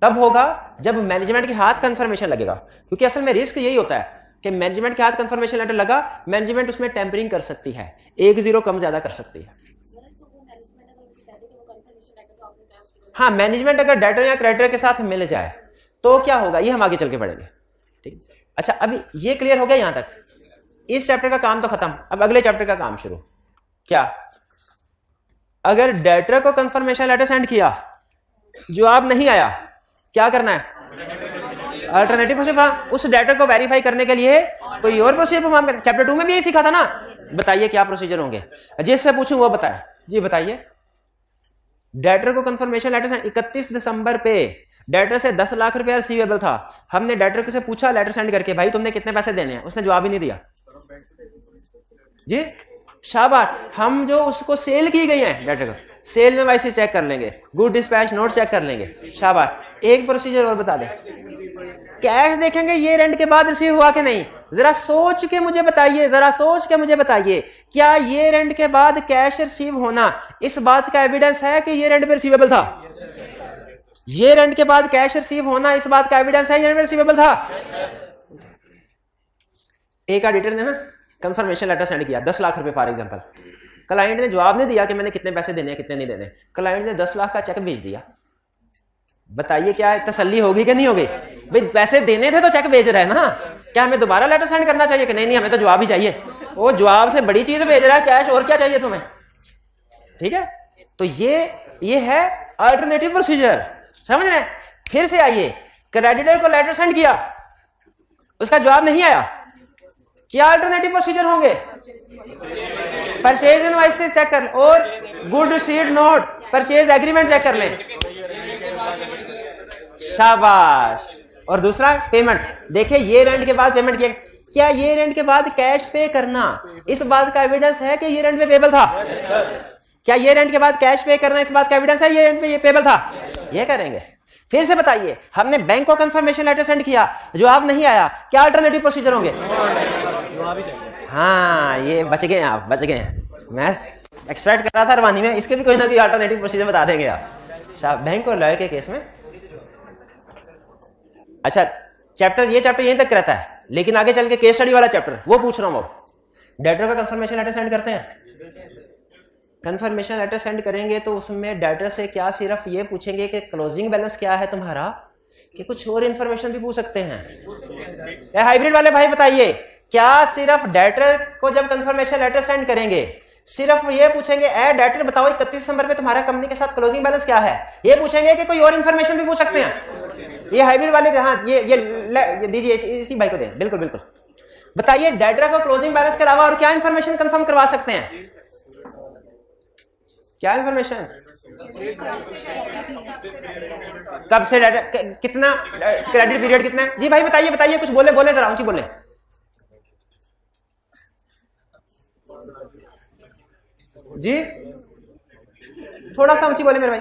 तब होगा जब मैनेजमेंट के हाथ कंफर्मेशन लगेगा, क्योंकि असल में रिस्क यही होता है कि मैनेजमेंट के हाथ कंफर्मेशन लेटर लगा, मैनेजमेंट उसमें टेम्परिंग कर सकती है, 1-0 कम ज्यादा कर सकती है। हाँ, मैनेजमेंट अगर डेटर या क्रेडिटर के साथ मिल जाए तो क्या होगा, ये हम आगे चल के पढ़ेंगे, ठीक है। अच्छा, अभी ये क्लियर हो गया यहां तक। इस चैप्टर का काम तो खत्म, अब अगले चैप्टर का काम शुरू। क्या? अगर डेटर को कंफर्मेशन लेटर सेंड किया, जवाब नहीं आया, क्या करना है? Alternative procedure. उस डेटर को वेरीफाई करने के लिए कोई और प्रोसीजर परफॉर्म करना। चैप्टर 2 में भी यही सीखा था ना। बताइए क्या प्रोसीजर होंगे, जिससे पूछूं वो बताए। जी बताइए। डेटर को कंफर्मेशन लेटर सेंड 31 दिसंबर पे डेटर से 10 लाख रुपया रिसीवेबल था। हमने डेटर से पूछा लेटर सेंड करके, भाई तुमने कितने पैसे देने हैं? उसने जवाब ही नहीं दिया। जी शाबाश। हम जो उसको सेल की गई है डेटर को, सेल इनवॉइस चेक कर लेंगे, गुड डिस्पैच नोट चेक कर लेंगे। शाबाश। एक प्रोसीजर और बता दें, कैश देखेंगे ये रेंट के बाद रिसीव हुआ कि नहीं। जरा सोच के मुझे बताइए, जरा सोच के मुझे बताइए, क्या ये रेंट के बाद कैश रिसीव होना इस बात का एविडेंस है कि ये रेंट पे रिसीवेबल था? ये रेंट के बाद कैश रिसीव होना इस बात का एविडेंस है ये रेंट पे रिसीवेबल था? एक ऑडिटर ने ना कंफर्मेशन लेटर सेंड किया 10 लाख रुपए फॉर एग्जांपल। क्लाइंट ने जवाब नहीं दिया कि मैंने कितने पैसे देने हैं कितने नहीं देने। क्लाइंट ने 10 लाख का चेक भेज दिया। बताइए क्या तसल्ली होगी कि नहीं होगी? भाई पैसे देने थे तो चेक भेज रहे हैं ना, क्या हमें दोबारा लेटर सेंड करना चाहिए कि नहीं? नहीं, हमें तो जवाब ही चाहिए। वो जवाब से बड़ी चीज भेज रहा है कैश, और क्या चाहिए तुम्हें? ठीक है, तो ये है अल्टरनेटिव प्रोसीजर, समझ रहे हैं? फिर से आइए, क्रेडिटर को लेटर सेंड किया, उसका जवाब नहीं आया, क्या अल्टरनेटिव प्रोसीजर होंगे? परचेज इनवॉइस चेक कर और good receipt note, purchase agreement check कर लें। शाबाश। और दूसरा पेमेंट, देखिए ये रेंट के बाद पेमेंट किया, क्या ये रेंट के बाद कैश पे करना इस बात का एविडेंस है कि ये रेंट पे पेबल था? क्या ये रेंट के बाद कैश पे करना इस बात का एविडेंस है ये रेंट पे ये पेबल था? ये करेंगे। फिर से बताइए, हमने बैंक को कंफर्मेशन लेटर सेंड किया, जवाब नहीं आया, क्या अल्टरनेटिव प्रोसीजर होंगे? हाँ, ये बच गए आप, बच गए हैं। मैं एक्सपेक्ट कर रहा था रवानी में इसके भी कोई ना कोई अल्टरनेटिव प्रोसीजर बता देंगे आप बैंक और लॉयर के केस में। अच्छा, ये चैप्टर यहीं तक रहता है, लेकिन आगे चल के केस स्टडी वाला चैप्टर वो पूछ रहा हूं। डेटर का कंफर्मेशन लेटर सेंड करते हैं, कंफर्मेशन लेटर सेंड करेंगे तो उसमें डेटर से क्या सिर्फ ये पूछेंगे कि क्लोजिंग बैलेंस क्या है तुम्हारा, कि कुछ और इंफॉर्मेशन भी पूछ सकते हैं? हाइब्रिड वाले भाई बताइए, क्या सिर्फ डेटर को जब कंफर्मेशन लेटर सेंड करेंगे सिर्फ ये पूछेंगे ए डेटर बताओ 31 दिसंबर पे तुम्हारा कंपनी के साथ क्लोजिंग बैलेंस क्या है, ये पूछेंगे कि कोई और इंफॉर्मेशन भी पूछ सकते हैं? ये हाइब्रिड वाले, हाँ ये दीजिए इसी भाई को दें। बिल्कुल बिल्कुल, बताइए डेटर को क्लोजिंग बैलेंस के अलावा और क्या इंफॉर्मेशन कंफर्म करवा सकते हैं? क्या इंफॉर्मेशन? कब से डेटा, कितना क्रेडिट पीरियड कितना है? जी भाई बताइए बताइए, कुछ बोले जरा ऊंची बोले। जी थोड़ा सा ऊंची बोले मेरे भाई।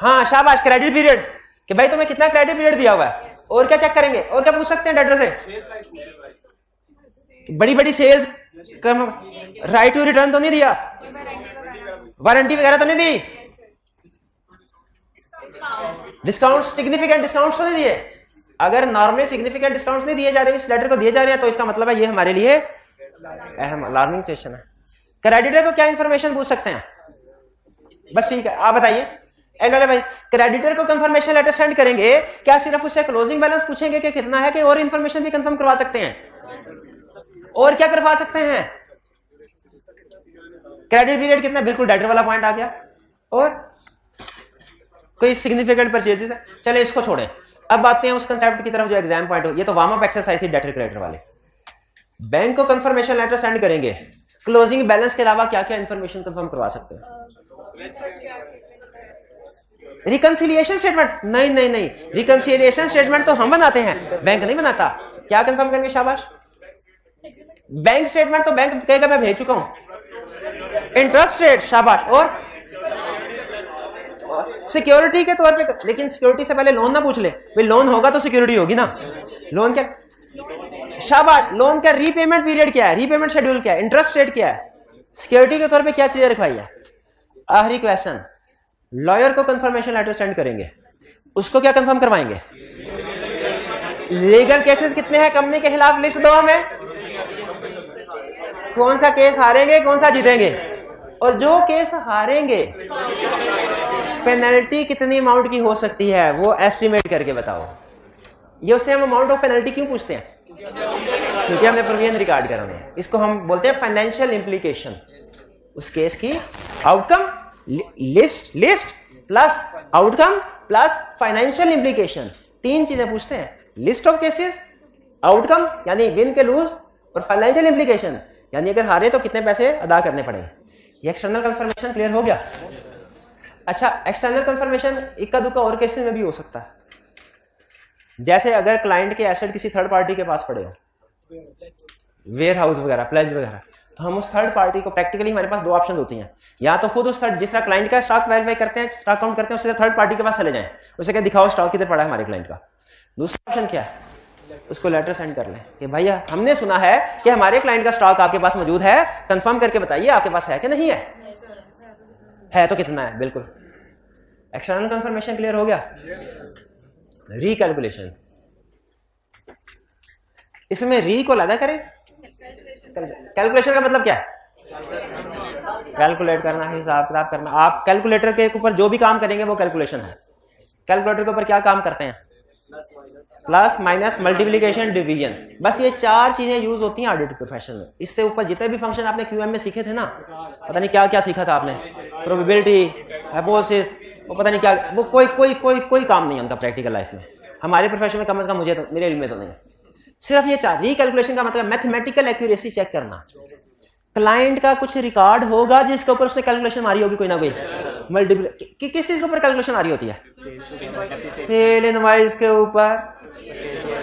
हाँ शाबाश, क्रेडिट पीरियड, कि भाई तुम्हें कितना क्रेडिट पीरियड दिया हुआ है, और क्या चेक करेंगे, और क्या पूछ सकते हैं डेटर से? बड़ी बड़ी सेल्स, राइट टू रिटर्न तो नहीं दिया, वारंटी वगैरह तो नहीं दी, डिस्काउंट सिग्निफिकेंट डिस्काउंट्स तो नहीं दिए? अगर नॉर्मली सिग्निफिकेंट डिस्काउंट्स नहीं दिए जा रहे, इस लेटर को दिए जा रहे हैं, तो इसका मतलब है ये हमारे लिए अहम अलार्मिंग सेशन है। क्रेडिटर को क्या इंफॉर्मेशन पूछ सकते हैं? बस ठीक है, आप बताइए भाई, क्रेडिटर को कंफर्मेशन लेटर सेंड करेंगे, क्या सिर्फ उससे क्लोजिंग बैलेंस पूछेंगे कि कितना है, कि और इंफॉर्मेशन भी कंफर्म करवा सकते हैं? और क्या करवा सकते हैं? क्रेडिट पीरियड कितना, बिल्कुल डेटर वाला पॉइंट आ गया। और कोई सिग्निफिकेंट परचेजेस है, चले इसको छोड़ें, अब आते हैं उस कंसेप्ट की तरफ जो एग्जाम पॉइंट हो। ये तो वार्म अप एक्सरसाइज थी डेटर क्रेडिटर वाले। बैंक को कंफर्मेशन लेटर सेंड करेंगे, क्लोजिंग बैलेंस के अलावा क्या क्या इंफॉर्मेशन कंफर्म करवा सकते हैं? Reconciliation statement? नहीं, रिकंसिलिएशन स्टेटमेंट तो हम बनाते हैं, बैंक नहीं बनाता। क्या कंफर्म करेंगे? शाबाश। बैंक स्टेटमेंट तो बैंक कहेगा मैं भेज चुका हूं। इंटरेस्ट रेट, शाबाश। और सिक्योरिटी के तौर पे, लेकिन सिक्योरिटी से पहले लोन ना पूछ ले, भाई लोन होगा तो सिक्योरिटी होगी ना। लोन क्या? शाबाश। लोन का रीपेमेंट पीरियड क्या है, रीपेमेंट शेड्यूल क्या है, इंटरेस्ट रेट क्या है, सिक्योरिटी के तौर पे क्या चीजें रखवाई है? आखिरी क्वेश्चन, लॉयर को कंफर्मेशन लेटर सेंड करेंगे, उसको क्या कंफर्म करवाएंगे? लीगल केसेस कितने हैं कंपनी के खिलाफ, लिस्ट दो हमें। कौन सा केस हारेंगे, कौन सा जीतेंगे, और जो केस हारेंगे पेनल्टी कितनी अमाउंट की हो सकती है वो एस्टिमेट करके बताओ। ये उससे हम अमाउंट ऑफ पेनल्टी क्यों पूछते हैं? क्योंकि हमने प्रोविजन रिकॉर्ड करना है। इसको हम बोलते हैं फाइनेंशियल इंप्लीकेशन, उस केस की outcome, list plus outcome plus financial implication, तीन चीजें पूछते हैं। लिस्ट ऑफ केसेस, आउटकम यानी विन के लूज, और फाइनेंशियल इंप्लीकेशन यानी अगर हारे तो कितने पैसे अदा करने पड़ेंगे। ये एक्सटर्नल कंफर्मेशन क्लियर हो गया? अच्छा, एक्सटर्नल कंफर्मेशन इक्का दुक्का और केसेस में भी हो सकता है, जैसे अगर क्लाइंट के एसेट किसी थर्ड पार्टी के पास पड़े हो, वेयर हाउस वगैरह, प्लेज वगैरह, तो हम उस थर्ड पार्टी को, प्रैक्टिकली हमारे पास दो ऑप्शन होती हैं, या तो खुद उस थर्ड, जिस तरह क्लाइंट का स्टॉक वेरीफाई करते हैं, स्टॉक काउंट करते हैं, उससे थर्ड पार्टी के पास चले जाएं, उसे क्या दिखाओ स्टॉक किधर पड़ा है हमारे क्लाइंट का। दूसरा ऑप्शन क्या है? उसको लेटर सेंड कर लें कि भैया हमने सुना है कि हमारे क्लाइंट का स्टॉक आपके पास मौजूद है, कंफर्म करके बताइए आपके पास है कि नहीं है तो कितना है। बिल्कुल, एक्सटर्नल कंफर्मेशन क्लियर हो गया। रिकैलकुलेशन, इसमें री को अलग करें, कैलकुलेशन का मतलब क्या है? कैलकुलेट करना, हिसाब किताब करना। आप कैलकुलेटर के ऊपर जो भी काम करेंगे वो कैलकुलेशन है। कैलकुलेटर के ऊपर क्या काम करते हैं? प्लस माइनस मल्टीप्लिकेशन डिवीजन, बस ये चार चीजें यूज होती हैं ऑडिट प्रोफेशन में। इससे ऊपर जितने भी फंक्शन आपने क्यूएम में सीखे थे ना, पता नहीं क्या क्या सीखा था आपने, प्रोबेबिलिटी, हाइपोथेसिस, वो पता नहीं क्या, वो कोई काम नहीं उनका प्रैक्टिकल लाइफ में। हमारे प्रोफेशन में कम से कम मुझे तो, मेरे इल्म में तो नहीं। सिर्फ ये चार। रिकैलकुलेशन का मतलब मैथमेटिकल एक्यूरेसी चेक करना, क्लाइंट का कुछ रिकॉर्ड होगा जिसके ऊपर उसने कैलकुलेशन मारी होगी, कोई ना कोई मल्टीपल। किस चीज के ऊपर कैलकुलेशन आ रही होती है? सेल इनवाइस के ऊपर,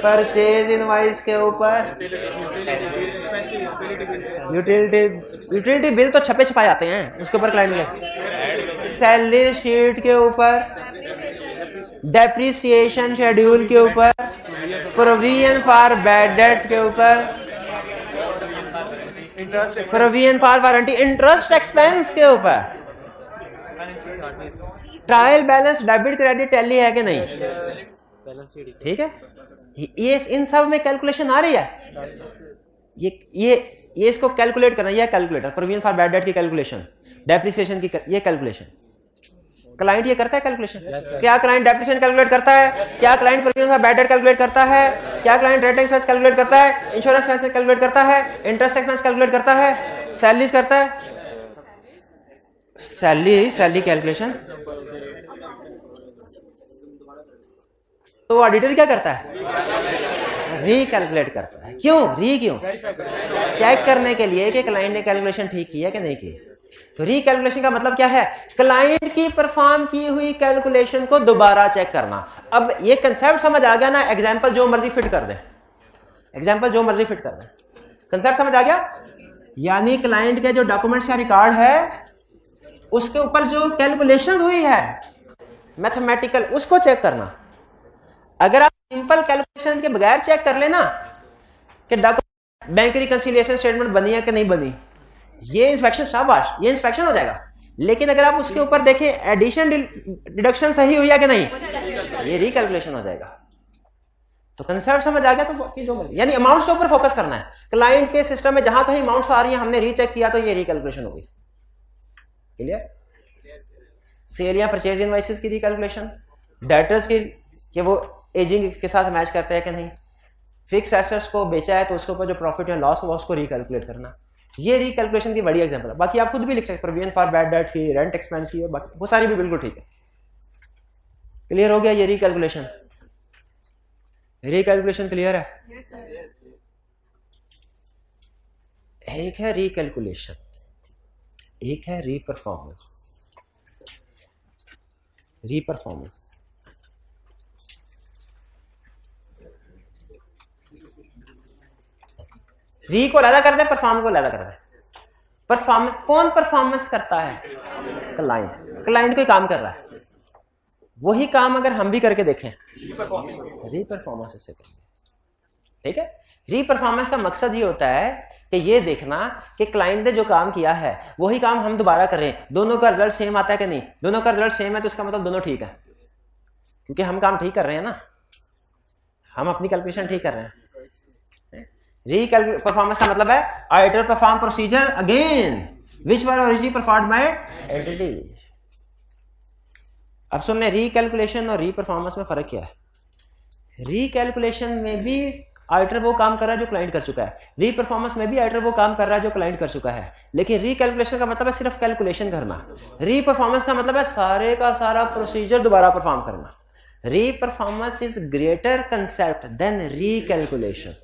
परचेज इनवाइस के ऊपर, यूटिलिटी बिल तो छपे छपाए आते हैं, उसके ऊपर क्लाइंट के, सैलरी शीट के ऊपर, डेप्रिसिएशन शेड्यूल के ऊपर, प्रोविजन फॉर बैड डेट के ऊपर, provision for warranty, interest expense के ऊपर, trial balance debit credit tally है कि नहीं, ठीक है। ये इन सब में कैलकुलेशन आ रही है। ये इसको कैलकुलेट करना, ये calculator, provision for bad debt की कैलकुलेशन, डेप्रिसिएशन की ये कैलकुलेशन, क्लाइंट ये करता है कैलकुलेशन। क्या क्लाइंट डेप्रिसिएशन कैलकुलेट करता है? क्या client provision for bad debt calculate करता है? क्या क्लाइंट रेंट एक्सपेंस कैलकुलेट करता है? इंश्योरेंस एक्सपेंस कैलकुलेट करता है? इंटरेस्ट एक्सपेंस कैलकुलेट करता है? सैलरीज करता है? सैलरी कैलकुलेशन तो ऑडिटर क्या करता है? रीकैलकुलेट करता है। क्यों? क्यों? चेक करने के लिए कि क्लाइंट ने कैलकुलेशन ठीक की है कि नहीं की। तो रीकैलकुलेशन का मतलब क्या है? क्लाइंट की परफॉर्म की हुई कैलकुलेशन को दोबारा चेक करना। अब ये कंसेप्ट समझ आ गया ना? एग्जांपल जो मर्जी फिट कर दे, एग्जांपल जो मर्जी फिट कर दे, कंसेप्ट समझ आ गया? यानी क्लाइंट के जो डॉक्यूमेंट्स का रिकॉर्ड है उसके ऊपर जो कैलकुलेशंस हुई है मैथमेटिकल, उसको चेक करना। अगर आप सिंपल कैलकुलेशन के बगैर चेक कर लेना कि डॉक्यूमेंट बैंक रिकंसिलिएशन स्टेटमेंट बनी है कि नहीं बनी, ये इंस्पेक्शन, शाबाश, ये इंस्पेक्शन हो जाएगा। लेकिन अगर आप उसके ऊपर देखें एडिशन डिडक्शन सही हुई है कि नहीं, ये रिकैलकुलेशन हो जाएगा। तो कंसेप्ट समझ आ गया? तो जो यानी अमाउंट्स के ऊपर फोकस करना है। क्लाइंट के सिस्टम में जहां कहीं अमाउंट्स आ रही है, हमने रीचेक किया तो ये रिकैलकुलेशन होगी। क्लियर? सेल या परचेज इनवॉइसेस की रिकैलकुलेशन, डेटर्स की कि वो एजिंग के साथ मैच करते हैं कि नहीं, फिक्स एसेट्स को बेचा है तो उसके ऊपर जो प्रॉफिट है लॉस हुआ उसको रिकैलकुलेट करना। ये रिकैलकुलेशन की बड़ी एग्जांपल है। बाकी आप खुद भी लिख सकते हैं, प्रोविजन फॉर बैड डेट की, रेंट एक्सपेंस की, बाकी वो सारी भी बिल्कुल ठीक है। क्लियर हो गया? ये रिकैलकुलेशन, रिकैलकुलेशन क्लियर है? एक है रिकैलकुलेशन, एक है रीपरफॉर्मेंस। रीपरफॉर्मेंस री को अलग कर दे, परफॉर्म को अलग कर दे। परफॉर्मेंस कौन परफॉर्मेंस करता है? क्लाइंट। क्लाइंट कोई काम कर रहा है, वही काम अगर हम भी करके देखें, रीपरफॉर्मेंस इससे करेंगे। ठीक है? रीपरफॉर्मेंस का मकसद ये होता है कि ये देखना कि क्लाइंट ने जो काम किया है वही काम हम दोबारा करें, दोनों का रिजल्ट सेम आता है कि नहीं। दोनों का रिजल्ट सेम है तो इसका मतलब दोनों ठीक है, क्योंकि हम काम ठीक कर रहे हैं ना, हम अपनी कैलकुलेशन ठीक कर रहे हैं। परफॉर्मेंस का मतलब है auditor perform procedure again which were originally performed by entity. अब सुनने रीकैलकुलेशन और रीपरफॉर्मेंस में फर्क क्या है? रीकैलकुलेशन में भी ऑडिटर वो काम कर रहा है जो क्लाइंट कर चुका है, रीपरफॉर्मेंस में भी ऑडिटर वो काम कर रहा है जो क्लाइंट कर चुका है। लेकिन रीकैलकुलेशन का मतलब है सिर्फ कैलकुलेशन करना, रीपरफॉर्मेंस का मतलब है सारे का सारा प्रोसीजर दोबारा परफॉर्म करना। Reperformance is greater concept than recalculation.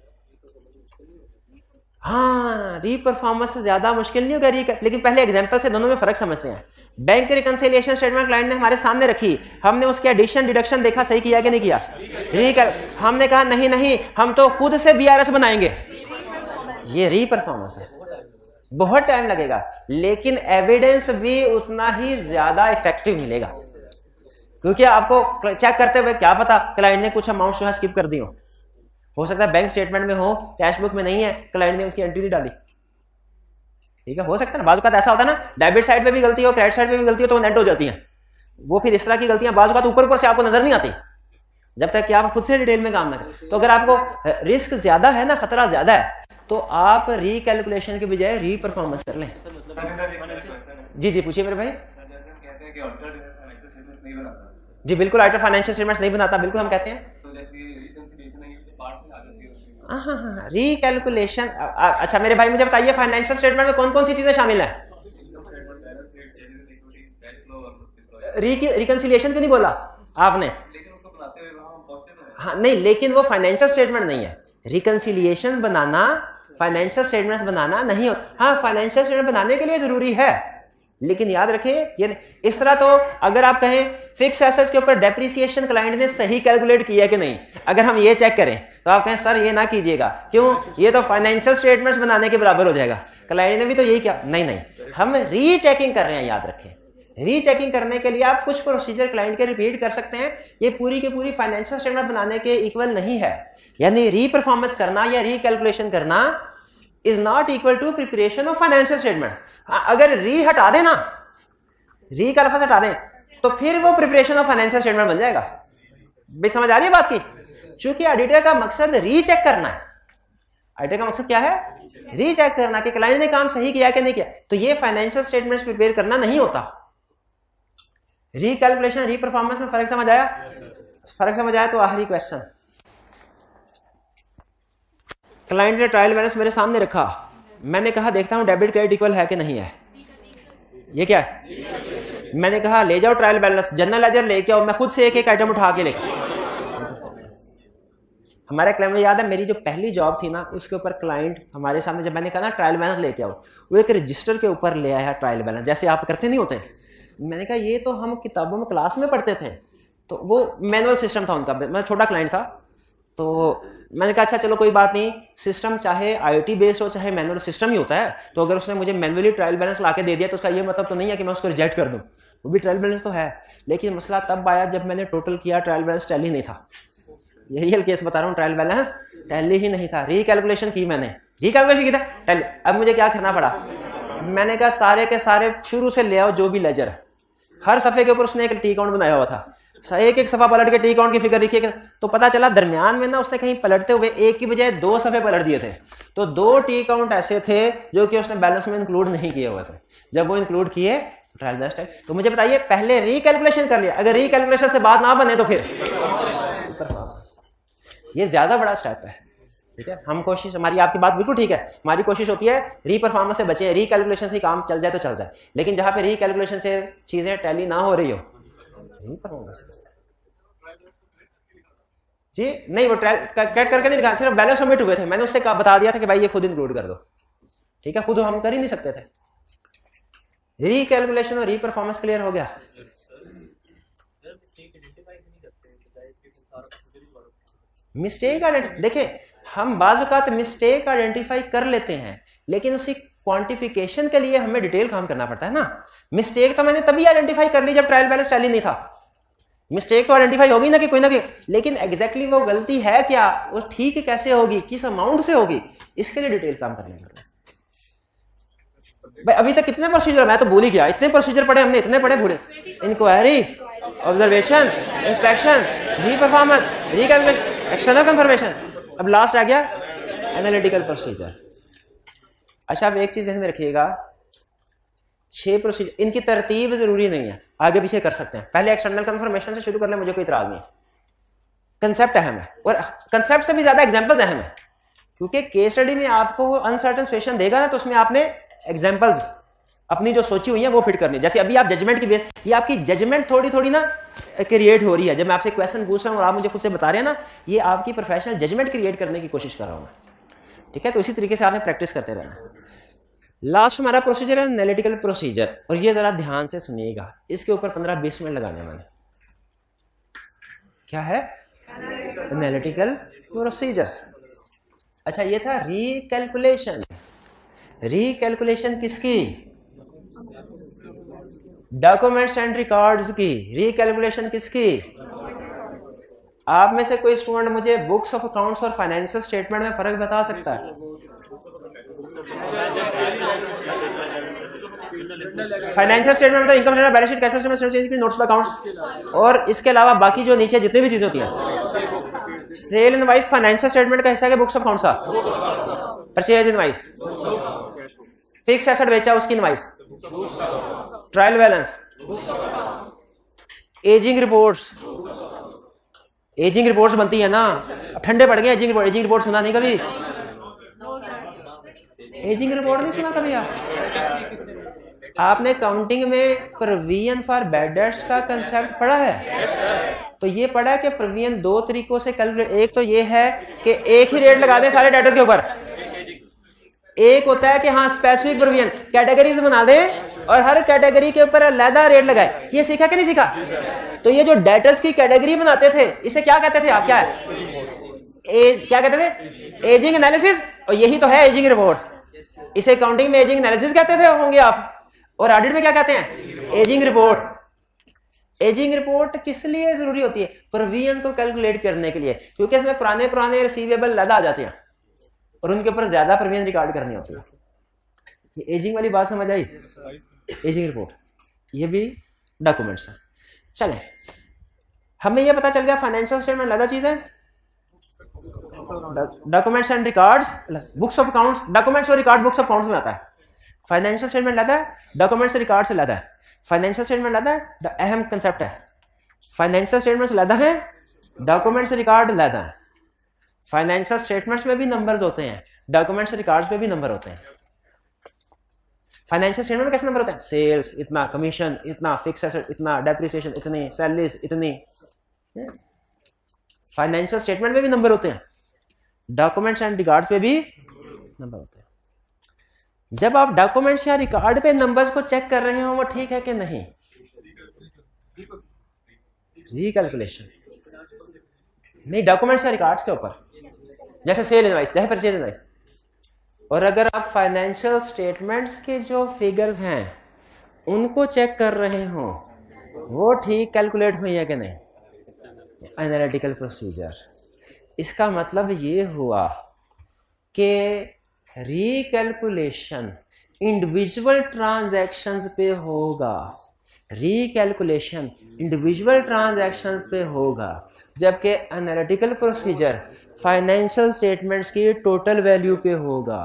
हाँ, रीपरफॉर्मेंस से ज्यादा मुश्किल नहीं होगा लेकिन पहले एग्जांपल से दोनों में फर्क समझते हैं। बैंक रिकंसिलिएशन स्टेटमेंट क्लाइंट ने हमारे सामने रखी, हमने उसके एडिशन डिडक्शन देखा सही किया कि नहीं किया। हमने कहा नहीं हम तो खुद से बीआरएस बनाएंगे, ये रीपरफॉर्मेंस है। बहुत टाइम लगेगा लेकिन एविडेंस भी उतना ही ज्यादा इफेक्टिव मिलेगा, क्योंकि आपको चेक करते हुए क्या पता क्लाइंट ने कुछ अमाउंट जो है स्किप कर दी हो सकता है बैंक स्टेटमेंट में हो, कैश बुक में नहीं है, क्लाइंट ने उसकी एंट्री नहीं डाली। ठीक है, हो सकता है ना, बाजू का ऐसा होता है ना, डेबिट साइड पे भी गलती हो, क्रेडिट साइड पे भी गलती हो तो वो नेट हो जाती है। वो फिर इस तरह की गलतियां बाजू का तो ऊपर से आपको नजर नहीं आती जब तक कि आप खुद से डिटेल में काम ना करें। तो अगर आपको रिस्क ज्यादा है ना, खतरा ज्यादा है, तो आप रिकैलकुलेशन के बजाय रीपरफॉर्मेंस कर लें। जी पूछिए मेरे भाई। जी बिल्कुल, ऑडिटर फाइनेंशियल स्टेटमेंट्स नहीं बनाता, बिल्कुल हम कहते हैं। हाँ, रिकैलकुलेशन। अच्छा मेरे भाई मुझे बताइए, फाइनेंशियल स्टेटमेंट में कौन कौन सी चीजें शामिल है? रिकंसिलिएशन क्यों नहीं बोला आपने? हाँ नहीं, लेकिन वो फाइनेंशियल स्टेटमेंट नहीं है। रिकंसिलिएशन बनाना फाइनेंशियल स्टेटमेंट्स बनाना नहीं होता। हाँ, फाइनेंशियल स्टेटमेंट बनाने के लिए जरूरी है, लेकिन याद रखें ये इस तरह तो अगर आप कहें फिक्स एसेट्स के ऊपर डेप्रिसिएशन क्लाइंट ने सही कैलकुलेट किया कि नहीं, अगर हम ये चेक करें तो आप कहें सर ये ना कीजिएगा, क्यों, ये तो फाइनेंशियल स्टेटमेंट्स बनाने के बराबर हो जाएगा, क्लाइंट ने भी तो यही किया। नहीं, हम रीचेकिंग कर रहे हैं, याद रखें। रीचेकिंग करने के लिए आप कुछ प्रोसीजर क्लाइंट के रिपीट कर सकते हैं, ये पूरी की पूरी फाइनेंशियल स्टेटमेंट बनाने के इक्वल नहीं है। यानी री परफॉर्मेंस करना या रीकैलकुलेशन करना is not equal to preparation of financial statement. अगर री हटा देना, री का लफ्ज हटा दें, तो फिर वो प्रिपरेशन ऑफ फाइनेंशियल स्टेटमेंट बन जाएगा। भाई समझ आ रही है बात की? चूंकि ऑडिटर का मकसद रीचेक करना है, ऑडिटर का मकसद क्या है, रीचेक करना कि क्लाइंट ने काम सही किया कि नहीं किया, तो ये फाइनेंशियल स्टेटमेंट्स प्रिपेयर करना नहीं होता। रीकैलकुलेशन री परफॉर्मेंस में फर्क समझ आया? फर्क समझ आया तो आखिरी क्वेश्चन, क्लाइंट ने ट्रायल बैलेंस मेरे सामने रखा, मैंने कहा देखता हूं डेबिट क्रेडिट इक्वल है कि नहीं है, ये क्या है, मैंने कहा ले जाओ ट्रायल बैलेंस, जनरल लेजर लेके आओ, मैं खुद से एक एक आइटम उठा के लेके। हमारे क्लाइंट में याद है मेरी जो पहली जॉब थी ना, उसके ऊपर क्लाइंट हमारे सामने जब मैंने कहा ना ट्रायल बैलेंस लेके आओ, वो एक रजिस्टर के ऊपर ले आया ट्रायल बैलेंस, जैसे आप करते नहीं होते। मैंने कहा ये तो हम किताबों में क्लास में पढ़ते थे, तो वो मैनुअल सिस्टम था उनका, मैं छोटा क्लाइंट था, तो मैंने कहा अच्छा चलो कोई बात नहीं, सिस्टम चाहे आईटी बेस्ड हो चाहे मैनुअल सिस्टम ही होता है, तो अगर उसने मुझे मैनुअली ट्रायल बैलेंस ला के दे दिया तो उसका ये मतलब तो नहीं है कि मैं उसको रिजेक्ट कर दूं, वो भी ट्रायल बैलेंस तो है। लेकिन मसला तब आया जब मैंने टोटल किया, ट्रायल बैलेंस टैली नहीं था, ये रियल केस बता रहा हूँ, ट्रायल बैलेंस टैली ही नहीं था। रीकैलकुलेशन की मैंने, रीकैलकुलेशन की था टैली। अब मुझे क्या करना पड़ा, मैंने कहा सारे के सारे शुरू से ले आओ जो भी लेजर, हर सफे के ऊपर उसने एक टी काउंट बनाया हुआ था, एक एक सफा पलट के टी काउंट की फिगर लिखी, तो पता चला दरमियान में ना उसने कहीं पलटते हुए एक की बजाय 2 सफे पलट दिए थे, तो 2 टी काउंट ऐसे थे जो कि उसने बैलेंस में इंक्लूड नहीं किए हुए थे। जब वो इंक्लूड किए ट्रायल बैलेंस टाइप, तो मुझे बताइए पहले रीकैलकुलेशन कर लिया, अगर रीकैलकुलेशन से बात ना बने तो फिर ये ज्यादा बड़ा स्टेप है। ठीक है, हम कोशिश, हमारी आपकी बात बिल्कुल ठीक है, हमारी कोशिश होती है री परफॉर्मेंस से बचे, रीकैलकुलेशन से काम चल जाए तो चल जाए, लेकिन जहां पे रीकैलकुलेशन से चीजें टैली ना हो रही हो, जी नहीं, वो ट्रायल करके नहीं दिखा, सिर्फ बैलेंस सबमिट हुए थे, मैंने उससे बता दिया था कि भाई ये खुद इंक्लूड कर दो। ठीक है, खुद हम कर ही नहीं सकते थे। रीकैलकुलेशन और री परफॉर्मेंस क्लियर हो गया? मिस्टेक देखें, हम बाज़ औक़ात मिस्टेक आइडेंटिफाई कर लेते हैं, लेकिन उसी क्वांटिफिकेशन के लिए हमें डिटेल काम करना पड़ता है ना। मिस्टेक तो मैंने तभी आइडेंटिफाई कर ली जब ट्रायल बैलेंस टैली नहीं था, मिस्टेक तो आइडेंटिफाई होगी ना कि कोई ना कोई, लेकिन एग्जैक्टली वो गलती है क्या, वो ठीक कैसे होगी, किस अमाउंट से होगी, इसके लिए डिटेल काम करने पड़ता है। भाई अभी तक कितने प्रोसीजर, मैं तो भूल ही गया, इतने प्रोसीजर पढ़े हमने, इतने पढ़े भूले, इंक्वायरी, ऑब्जर्वेशन, इंस्पेक्शन, री परफॉर्मेंस, रीकैलकुलेशन, एक्सटर्नल कंफर्मेशन, अब लास्ट आ गया एनालिटिकल प्रोसीजर। अच्छा, अब एक चीज ध्यान में रखिएगा, 6 प्रोसीजर, इनकी तरतीब जरूरी नहीं है, आगे पीछे कर सकते हैं। पहले एक्सटर्नल कंफर्मेशन से शुरू कर ले, मुझे कोई इतराज नहीं। कंसेप्ट अहम है, और कंसेप्ट से भी ज्यादा एग्जांपल्स अहम है, क्योंकि केस स्टडी में आपको वो अनसर्टेन सिचुएशन देगा ना, तो उसमें आपने एग्जांपल्स अपनी जो सोची हुई है वो फिट करनी। जैसे अभी आप जजमेंट की बेस, ये आपकी जजमेंट थोड़ी थोड़ी ना क्रिएट हो रही है, जब मैं आपसे क्वेश्चन पूछ रहा हूँ और आप मुझे खुद से बता रहे हैं ना, ये आपकी प्रोफेशनल जजमेंट क्रिएट करने की कोशिश कर रहा हूँ मैं। ठीक है, तो इसी तरीके से आपने प्रैक्टिस करते रहना। लास्ट हमारा प्रोसीजर है एनालिटिकल प्रोसीजर, और ये जरा ध्यान से सुनिएगा, इसके ऊपर 15-20 मिनट लगाने मैंने। क्या है एनालिटिकल प्रोसीजर्स? अच्छा, ये था रीकैलकुलेशन। रीकैलकुलेशन किसकी? डॉक्यूमेंट्स एंड रिकॉर्ड्स की। रीकैलकुलेशन किसकी? आप में से कोई स्टूडेंट मुझे बुक्स ऑफ अकाउंट्स और फाइनेंशियल स्टेटमेंट में फर्क बता सकता है? फाइनेंशियल स्टेटमेंट मतलब income statement, balance sheet, cash flow statement, notes accounts, और इसके अलावा बाकी जो नीचे जितनी भी चीजें होती हैं। सेल इनवॉइस फाइनेंशियल स्टेटमेंट का हिस्सा है, बुक्स ऑफ अकाउंट्स का। परचेज इनवॉइस, फिक्स एसेट बेचा उसकी invoice, trial balance, ageing reports. Ageing reports बनती है ना, ठंडे पड़ गए एजिंग रिपोर्ट सुना नहीं कभी? एजिंग रिपोर्ट नहीं सुना कभी आपने काउंटिंग में प्रोविजन फॉर बैड डेट्स का कंसेप्ट पढ़ा है? तो ये पढ़ा है कि प्रोविजन 2 तरीकों से कैलकुलेट, एक तो ये है कि एक ही रेट लगा दें सारे डेटर्स के ऊपर, एक होता है कि हाँ स्पेसिफिक प्रोविजन, कैटेगरीज बना दें और हर कैटेगरी के ऊपर अलग रेट लगाए। ये सीखा कि नहीं सीखा? तो ये जो डेटर्स की कैटेगरी बनाते थे इसे क्या कहते थे आप? क्या है? क्या कहते थे? Ageing analysis. और यही तो है एजिंग रिपोर्ट। इसे अकाउंटिंग में एजिंग एनालिसिस कहते थे होंगे आप, और ऑडिट में क्या कहते हैं? Ageing report. एजिंग रिपोर्ट किस लिए जरूरी होती है? प्रोविजन को कैलकुलेट करने के लिए, क्योंकि इसमें पुराने पुराने रिसीवेबल लदा आ जाते हैं और उनके ऊपर ज्यादा प्रोविजन रिकॉर्ड करनी होती है। ये एजिंग वाली बात समझ आई? एजिंग रिपोर्ट ये भी डॉक्यूमेंट्स है। चले, हमें ये पता चल गया फाइनेंशियल स्टेटमेंट लदा चीज है, documents and records, books of accounts, documents और रिकॉर्ड बुक्स ऑफ अकाउंट्स में आता है। फाइनेंशियल स्टेटमेंट लदा है, डॉक्यूमेंट्स से रिकॉर्ड से लदा है। फाइनेंशियल स्टेटमेंट लदा है, अहम कंसेप्ट है। फाइनेंशियल स्टेटमेंट्स लदा है, डॉक्यूमेंट्स रिकॉर्ड लदा है। फाइनेंशियल स्टेटमेंट्स में भी नंबर्स होते हैं, डॉक्यूमेंट्स रिकॉर्ड्स में भी नंबर होते हैं। फाइनेंशियल स्टेटमेंट में कैसे नंबर होते हैं? सेल्स इतना, कमीशन इतना, फिक्स एसेट इतना, डेप्रिसिएशन इतनी, सैलरीज इतनी। फाइनेंशियल स्टेटमेंट में भी नंबर होते हैं, डॉक्यूमेंट्स एंड रिकॉर्ड्स पे भी नंबर होते हैं। जब आप डॉक्यूमेंट्स या रिकॉर्ड पे नंबर्स को चेक कर रहे हो वो ठीक है कि नहीं? रिकैलकुलेशन नहीं, डॉक्यूमेंट्स या रिकॉर्ड्स के ऊपर, जैसे सेल इनवॉइस, जैसे परचेज इनवॉइस। और अगर आप फाइनेंशियल स्टेटमेंट्स के जो फिगर्स हैं उनको चेक कर रहे हो वो ठीक कैलकुलेट हुई है कि नहीं? Analytical procedure. इसका मतलब ये हुआ कि रिकैलकुलेशन इंडिविजुअल ट्रांजैक्शंस पे होगा, रिकैलकुलेशन इंडिविजुअल ट्रांजैक्शंस पे होगा, जबकि एनालिटिकल प्रोसीजर फाइनेंशियल स्टेटमेंट्स की टोटल वैल्यू पे होगा।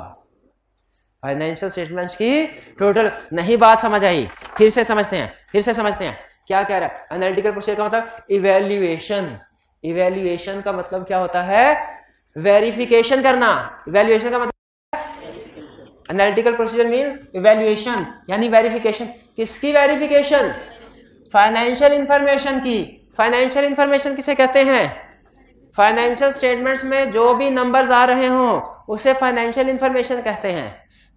फाइनेंशियल स्टेटमेंट्स की टोटल। नहीं बात समझ आई? फिर से समझते हैं क्या कह रहा है। एनालिटिकल प्रोसीजर का मतलब इवैल्यूएशन। इवैल्यूएशन का मतलब क्या होता है? वेरिफिकेशन करना। इवैल्यूएशन का मतलब एनालिटिकल प्रोसीजर मींस इवैल्यूएशन, यानी वेरिफिकेशन। किसकी वेरिफिकेशन? फाइनेंशियल इंफॉर्मेशन की। फाइनेंशियल इंफॉर्मेशन किसे कहते हैं? फाइनेंशियल स्टेटमेंट्स में जो भी नंबर्स आ रहे हो उसे फाइनेंशियल इंफॉर्मेशन कहते हैं।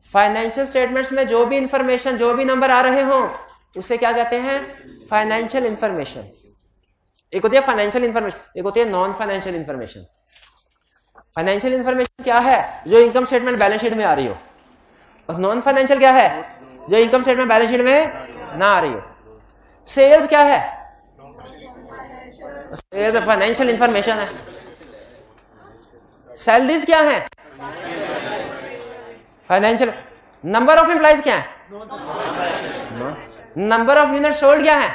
फाइनेंशियल स्टेटमेंट्स में जो भी इंफॉर्मेशन, जो भी नंबर आ रहे हो उसे क्या कहते हैं? Financial information. एक होती है फाइनेंशियल इंफॉर्मेशन, एक होती है non financial information. Financial information क्या है? जो इनकम स्टेटमेंट बैलेंस शीट में आ रही हो। और नॉन फाइनेंशियल क्या है? जो इनकम स्टेटमेंट बैलेंस शीट में ना आ रही हो। सेल्स क्या है? सेल्स फाइनेंशियल इंफॉर्मेशन है। सैलरीज क्या है? फाइनेंशियल। नंबर ऑफ एम्प्लॉइज क्या है? नंबर ऑफ यूनिट सोल्ड क्या है?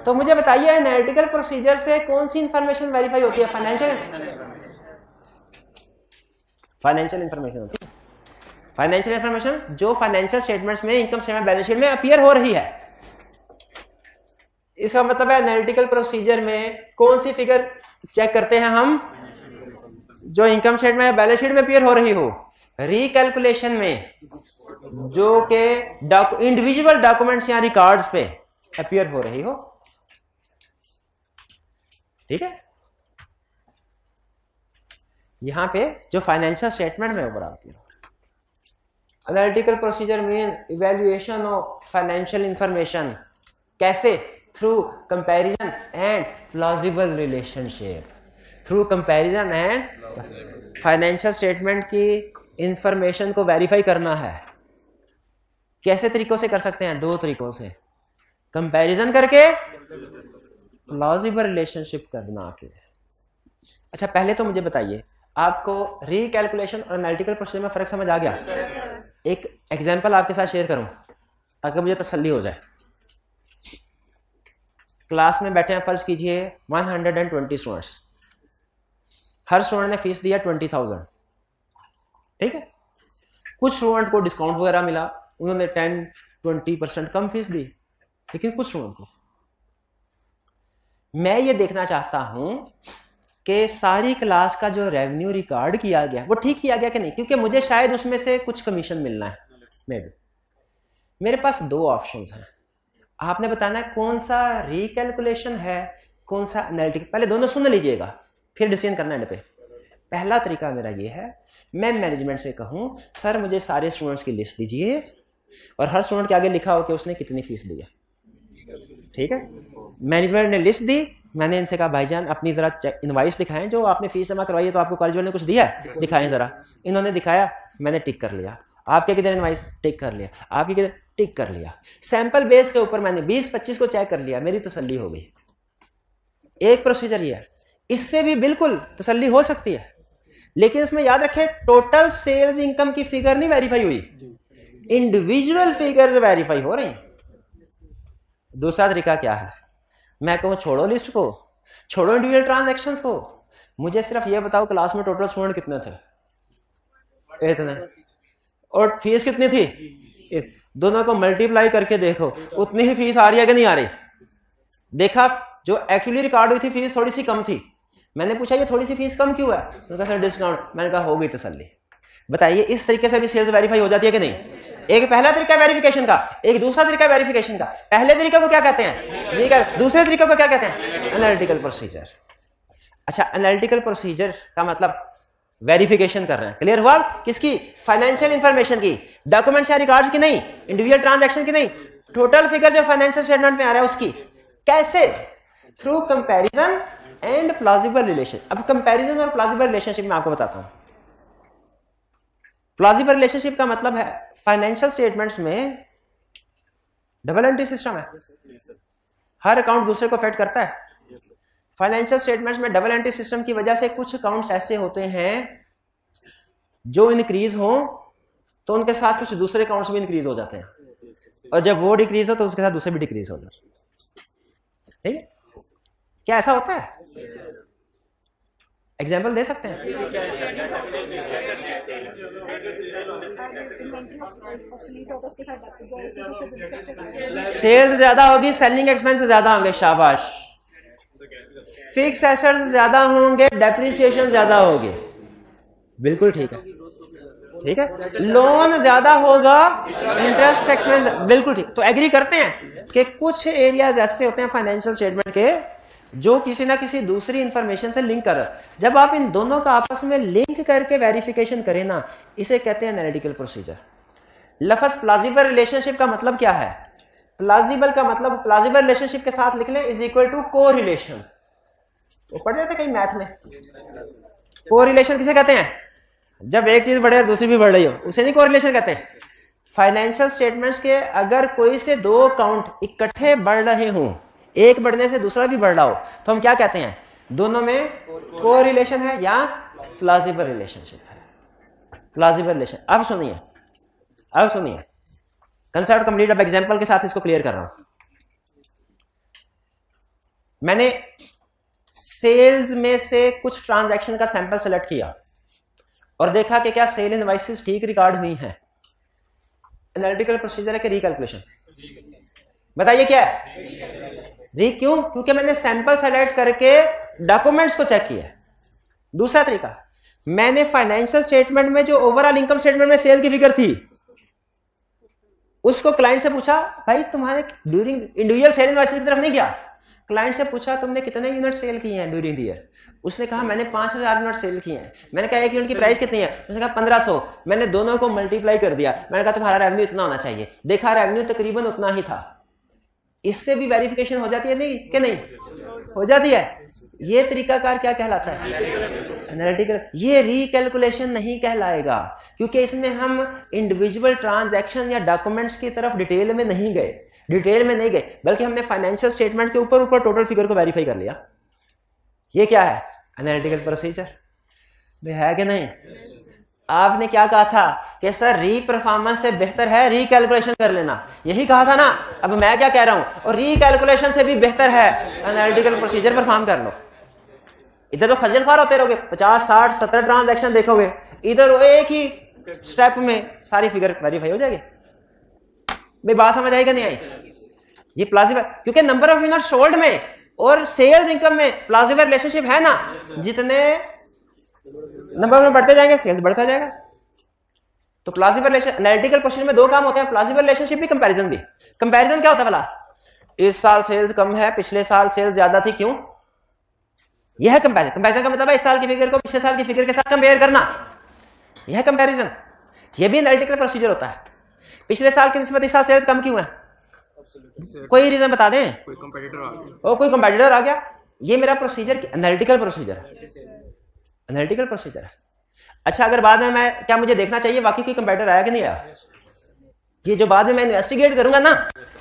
तो मुझे बताइए एनालिटिकल प्रोसीजर से कौन सी इंफॉर्मेशन वेरीफाई होती है? फाइनेंशियल इंफॉर्मेशन होती है। फाइनेंशियल इंफॉर्मेशन जो फाइनेंशियल स्टेटमेंट्स में, इनकम स्टेटमेंट, बैलेंस शीट में अपीयर हो रही है। इसका मतलब है एनालिटिकल प्रोसीजर में कौन सी फिगर चेक करते हैं हम? जो इनकम स्टेटमेंट, बैलेंस शीट में अपीयर हो रही हो। रिकैलकुलेशन में जो के इंडिविजुअल डॉक्यूमेंट्स या रिकॉर्ड्स पे अपीयर हो रही हो। ठीक है, यहां पे जो फाइनेंशियल स्टेटमेंट में ऊपर आती है। Analytical procedure mean evaluation of financial information. कैसे? Through comparison and plausible relationship. Through comparison and financial statement की इंफॉर्मेशन को वेरीफाई करना है। कैसे तरीकों से कर सकते हैं? दो तरीकों से, कंपैरिजन करके, प्लॉजिबल रिलेशनशिप करना के। अच्छा, पहले तो मुझे बताइए आपको रिकैलकुलेशन और एनालिटिकल प्रोसीजर में फर्क समझ आ गया? एक एग्जांपल आपके साथ शेयर करूं ताकि मुझे तसल्ली हो जाए। क्लास में बैठे हैं, फर्ज कीजिए 120 स्टूडेंट्स। हर स्टूडेंट ने फीस दिया 20,000। ठीक है, कुछ स्टूडेंट को डिस्काउंट वगैरह मिला, उन्होंने 10-20% कम फीस दी, लेकिन कुछ स्टूडेंट को। मैं ये देखना चाहता हूं कि सारी क्लास का जो रेवेन्यू रिकॉर्ड किया गया वो ठीक किया गया कि नहीं, क्योंकि मुझे शायद उसमें से कुछ कमीशन मिलना है। मेरे पास दो ऑप्शंस हैं, आपने बताना है कौन सा रिकैलकुलेशन है, कौन सा एनालिटिकल। पहले दोनों सुन लीजिएगा, फिर डिसीजन करना है पे। पहला तरीका मेरा ये है मैं मैनेजमेंट से कहूं सर मुझे सारे स्टूडेंट्स की लिस्ट दीजिए और हर स्टूडेंट के आगे लिखा हो कि उसने कितनी फीस दी है, ठीक है। मैनेजमेंट ने लिस्ट दी, मैंने इनसे कहा भाईजान अपनी जरा इनवाइस दिखाएं, जो आपने फीस जमा करवाई है तो आपको कॉलेज वाले ने कुछ दिया है, दिखाएं जरा। इन्होंने दिखाया, मैंने टिक कर लिया। आपके किधर इनवाइस, टिक कर लिया। आपकी किधर, टिक कर लिया। सैंपल बेस के ऊपर मैंने 20-25 को चेक कर लिया, मेरी तसल्ली हो गई। एक प्रोसीजर ये है, इससे भी बिल्कुल तसल्ली हो सकती है, लेकिन इसमें याद रखें टोटल सेल्स इनकम की फिगर नहीं वेरीफाई हुई, इंडिविजुअल फिगर्स वेरीफाई हो रही हैं। दूसरा तरीका क्या है, मैं कहूं छोड़ो लिस्ट को, छोड़ो इंडिविजुअल ट्रांजैक्शंस को, मुझे सिर्फ ये बताओ क्लास में टोटल स्टूडेंट कितने थे, इतने, और फीस कितनी थी, दोनों को मल्टीप्लाई करके देखो उतनी ही फीस आ रही है कि नहीं आ रही। देखा जो एक्चुअली रिकॉर्ड हुई थी फीस थोड़ी सी कम थी, मैंने पूछा ये थोड़ी सी फीस कम क्यों है, उसका सर डिस्काउंट, मैंने कहा हो गई तसल्ली। बताइए इस तरीके से भी सेल्स वेरीफाई हो जाती है कि नहीं। एक पहला तरीका वेरिफिकेशन का, एक दूसरा तरीका वेरिफिकेशन का। पहले तरीके को क्या कहते हैं, दूसरे तरीके को क्या कहते हैं, एनालिटिकल प्रोसीजर। अच्छा, एनालिटिकल प्रोसीजर का मतलब वेरिफिकेशन कर रहे हैं, क्लियर हुआ। किसकी, फाइनेंशियल इंफॉर्मेशन की, डॉक्यूमेंट्स या रिकॉर्ड्स की नहीं, इंडिविजुअल ट्रांजैक्शन की नहीं, टोटल फिगर जो फाइनेंशियल स्टेटमेंट में आ रहा है उसकी। कैसे, through comparison and plausible relation. अब कंपैरिजन और प्लॉजिबल रिलेशनशिप में आपको बताता हूं। प्लॉजिबल रिलेशनशिप का मतलब है फाइनेंशियल स्टेटमेंट्स में डबल एंट्री सिस्टम है, हर अकाउंट दूसरे को अफेक्ट करता है। फाइनेंशियल स्टेटमेंट्स में डबल एंट्री सिस्टम की वजह से कुछ अकाउंट्स ऐसे होते हैं जो इंक्रीज हो तो उनके साथ कुछ दूसरे अकाउंट्स भी इंक्रीज हो जाते हैं, और जब वो डिक्रीज हो तो उसके साथ दूसरे भी डिक्रीज हो जाते हैं। ठीक है, क्या ऐसा होता है, एग्जाम्पल दे सकते हैं। सेल्स ज्यादा होगी, सेलिंग एक्सपेंस ज्यादा होंगे, शाबाश। फिक्स एसेट्स ज्यादा होंगे, डेप्रिसिएशन ज्यादा होगी, बिल्कुल ठीक है, ठीक है। लोन ज्यादा होगा, इंटरेस्ट एक्सपेंस, बिल्कुल ठीक। तो एग्री करते हैं कि कुछ एरियाज ऐसे होते हैं फाइनेंशियल स्टेटमेंट के जो किसी ना किसी दूसरी इंफॉर्मेशन से लिंक कर, जब आप इन दोनों का आपस में लिंक करके वेरिफिकेशन करें ना, इसे कहते हैं एनालिटिकल प्रोसीजर। लफ्ज प्लॉजिबल रिलेशनशिप का मतलब क्या है, प्लॉजिबल का मतलब प्लॉजिबल रिलेशनशिप के साथ लिख लें इज इक्वल टू को रिलेशन। वो पढ़ जाते कहीं मैथ में, को रिलेशन किसे कहते हैं, जब एक चीज बढ़े और दूसरी भी बढ़ रही हो, उसे नहीं को रिलेशन कहते हैं। फाइनेंशियल स्टेटमेंट्स के अगर कोई से दो अकाउंट इकट्ठे बढ़ रहे हों, एक बढ़ने से दूसरा भी बढ़ रहा हो, तो हम क्या कहते हैं, दोनों में को रिलेशन है या प्लॉजिबल रिलेशनशिप है, प्लॉजिबल रिलेशन। अब सुनिए, अब सुनिए, कंसेप्ट कंप्लीट। अब एग्जांपल के साथ इसको क्लियर कर रहा हूं। मैंने सेल्स में से कुछ ट्रांजैक्शन का सैंपल सेलेक्ट किया और देखा कि क्या सेल इनवॉइसेस ठीक रिकॉर्ड हुई हैं। एनालिटिकल प्रोसीजर है कि रिकैलकुलेशन, बताइए क्या है, क्यों, क्योंकि मैंने सैंपल सेलेक्ट करके डॉक्यूमेंट्स को चेक किया। दूसरा तरीका, मैंने फाइनेंशियल स्टेटमेंट में जो ओवरऑल इनकम स्टेटमेंट में सेल की फिगर थी उसको क्लाइंट से पूछा, भाई तुम्हारे ड्यूरिंग इंडिविजुअल सेल इनवॉइसेस की तरफ नहीं गया, क्लाइंट से पूछा तुमने कितने यूनिट सेल किए हैं ड्यूरिंग द ईयर। उसने कहा मैंने 5000 यूनिट सेल किए हैं। मैंने कहा एक यूनिट की प्राइस कितनी है, उसने कहा 1500। मैंने दोनों को मल्टीप्लाई कर दिया, मैंने कहा तुम्हारा रेवेन्यू इतना होना चाहिए, देखा रेवेन्यू तकरीबन उतना ही था। इससे भी वेरिफिकेशन हो जाती है नहीं कि नहीं, हो जाती है। ये तरीकाकार क्या कहलाता है, एनालिटिकल। ये रिकैलकुलेशन नहीं कहलाएगा, क्योंकि इसमें हम इंडिविजुअल ट्रांजैक्शन या डॉक्यूमेंट्स की तरफ डिटेल में नहीं गए, बल्कि हमने फाइनेंशियल स्टेटमेंट के ऊपर ऊपर टोटल फिगर को वेरीफाई कर लिया। ये क्या है, एनालिटिकल प्रोसीजर है कि नहीं। आपने क्या कहा था कि सर री परफॉर्मेंस से बेहतर है रिकैलकुलेशन कर लेना, यही कहा था ना। अब मैं क्या कह रहा हूं, और रिकैलकुलेशन से भी बेहतर है एनालिटिकल प्रोसीजर परफॉर्म कर लो। इधर तो खजल ख्वार होते रहोगे, 50, 60, 70 ट्रांजैक्शन देखोगे, इधर एक ही स्टेप में सारी फिगर वेरीफाई हो जाएगी। भाई बात समझ आई कि नहीं आई। ये प्लॉजिबल, क्योंकि नंबर ऑफ यूनिट सोल्ड में और सेल्स इनकम में प्लॉजिबल रिलेशनशिप है ना, जितने नंबर में बढ़ते जाएंगे सेल्स बढ़ता जाएगा। तो प्लॉजिबल रिलेशन, एनालिटिकल प्रोसीजर में दो काम होते हैं, प्लॉजिबल रिलेशनशिप भी, कंपैरिजन भी। कंपैरिजन क्या होता है भला, इस साल सेल्स कम है, पिछले साल सेल्स ज्यादा थी, क्यों, यह है कंपैरिजन। कंपैरिजन का मतलब है इस साल की फिगर को पिछले साल की फिगर के साथ कंपेयर करना। यह है कंपैरिजन। यह भी एनालिटिकल प्रोसीजर होता है। पिछले साल की निस्बत इस साल सेल्स कम क्यों है? कोई रीजन बता दें। कोई कंपेटिटर आ गया। ये मेरा प्रोसीजर एनालिटिकल प्रोसीजर है, एनालिटिकल प्रोसीजर है। अच्छा, अगर बाद में क्या मुझे देखना चाहिए वाकई कोई कंपेटिटर आया कि नहीं आया? ये जो बाद में मैं इन्वेस्टिगेट करूंगा ना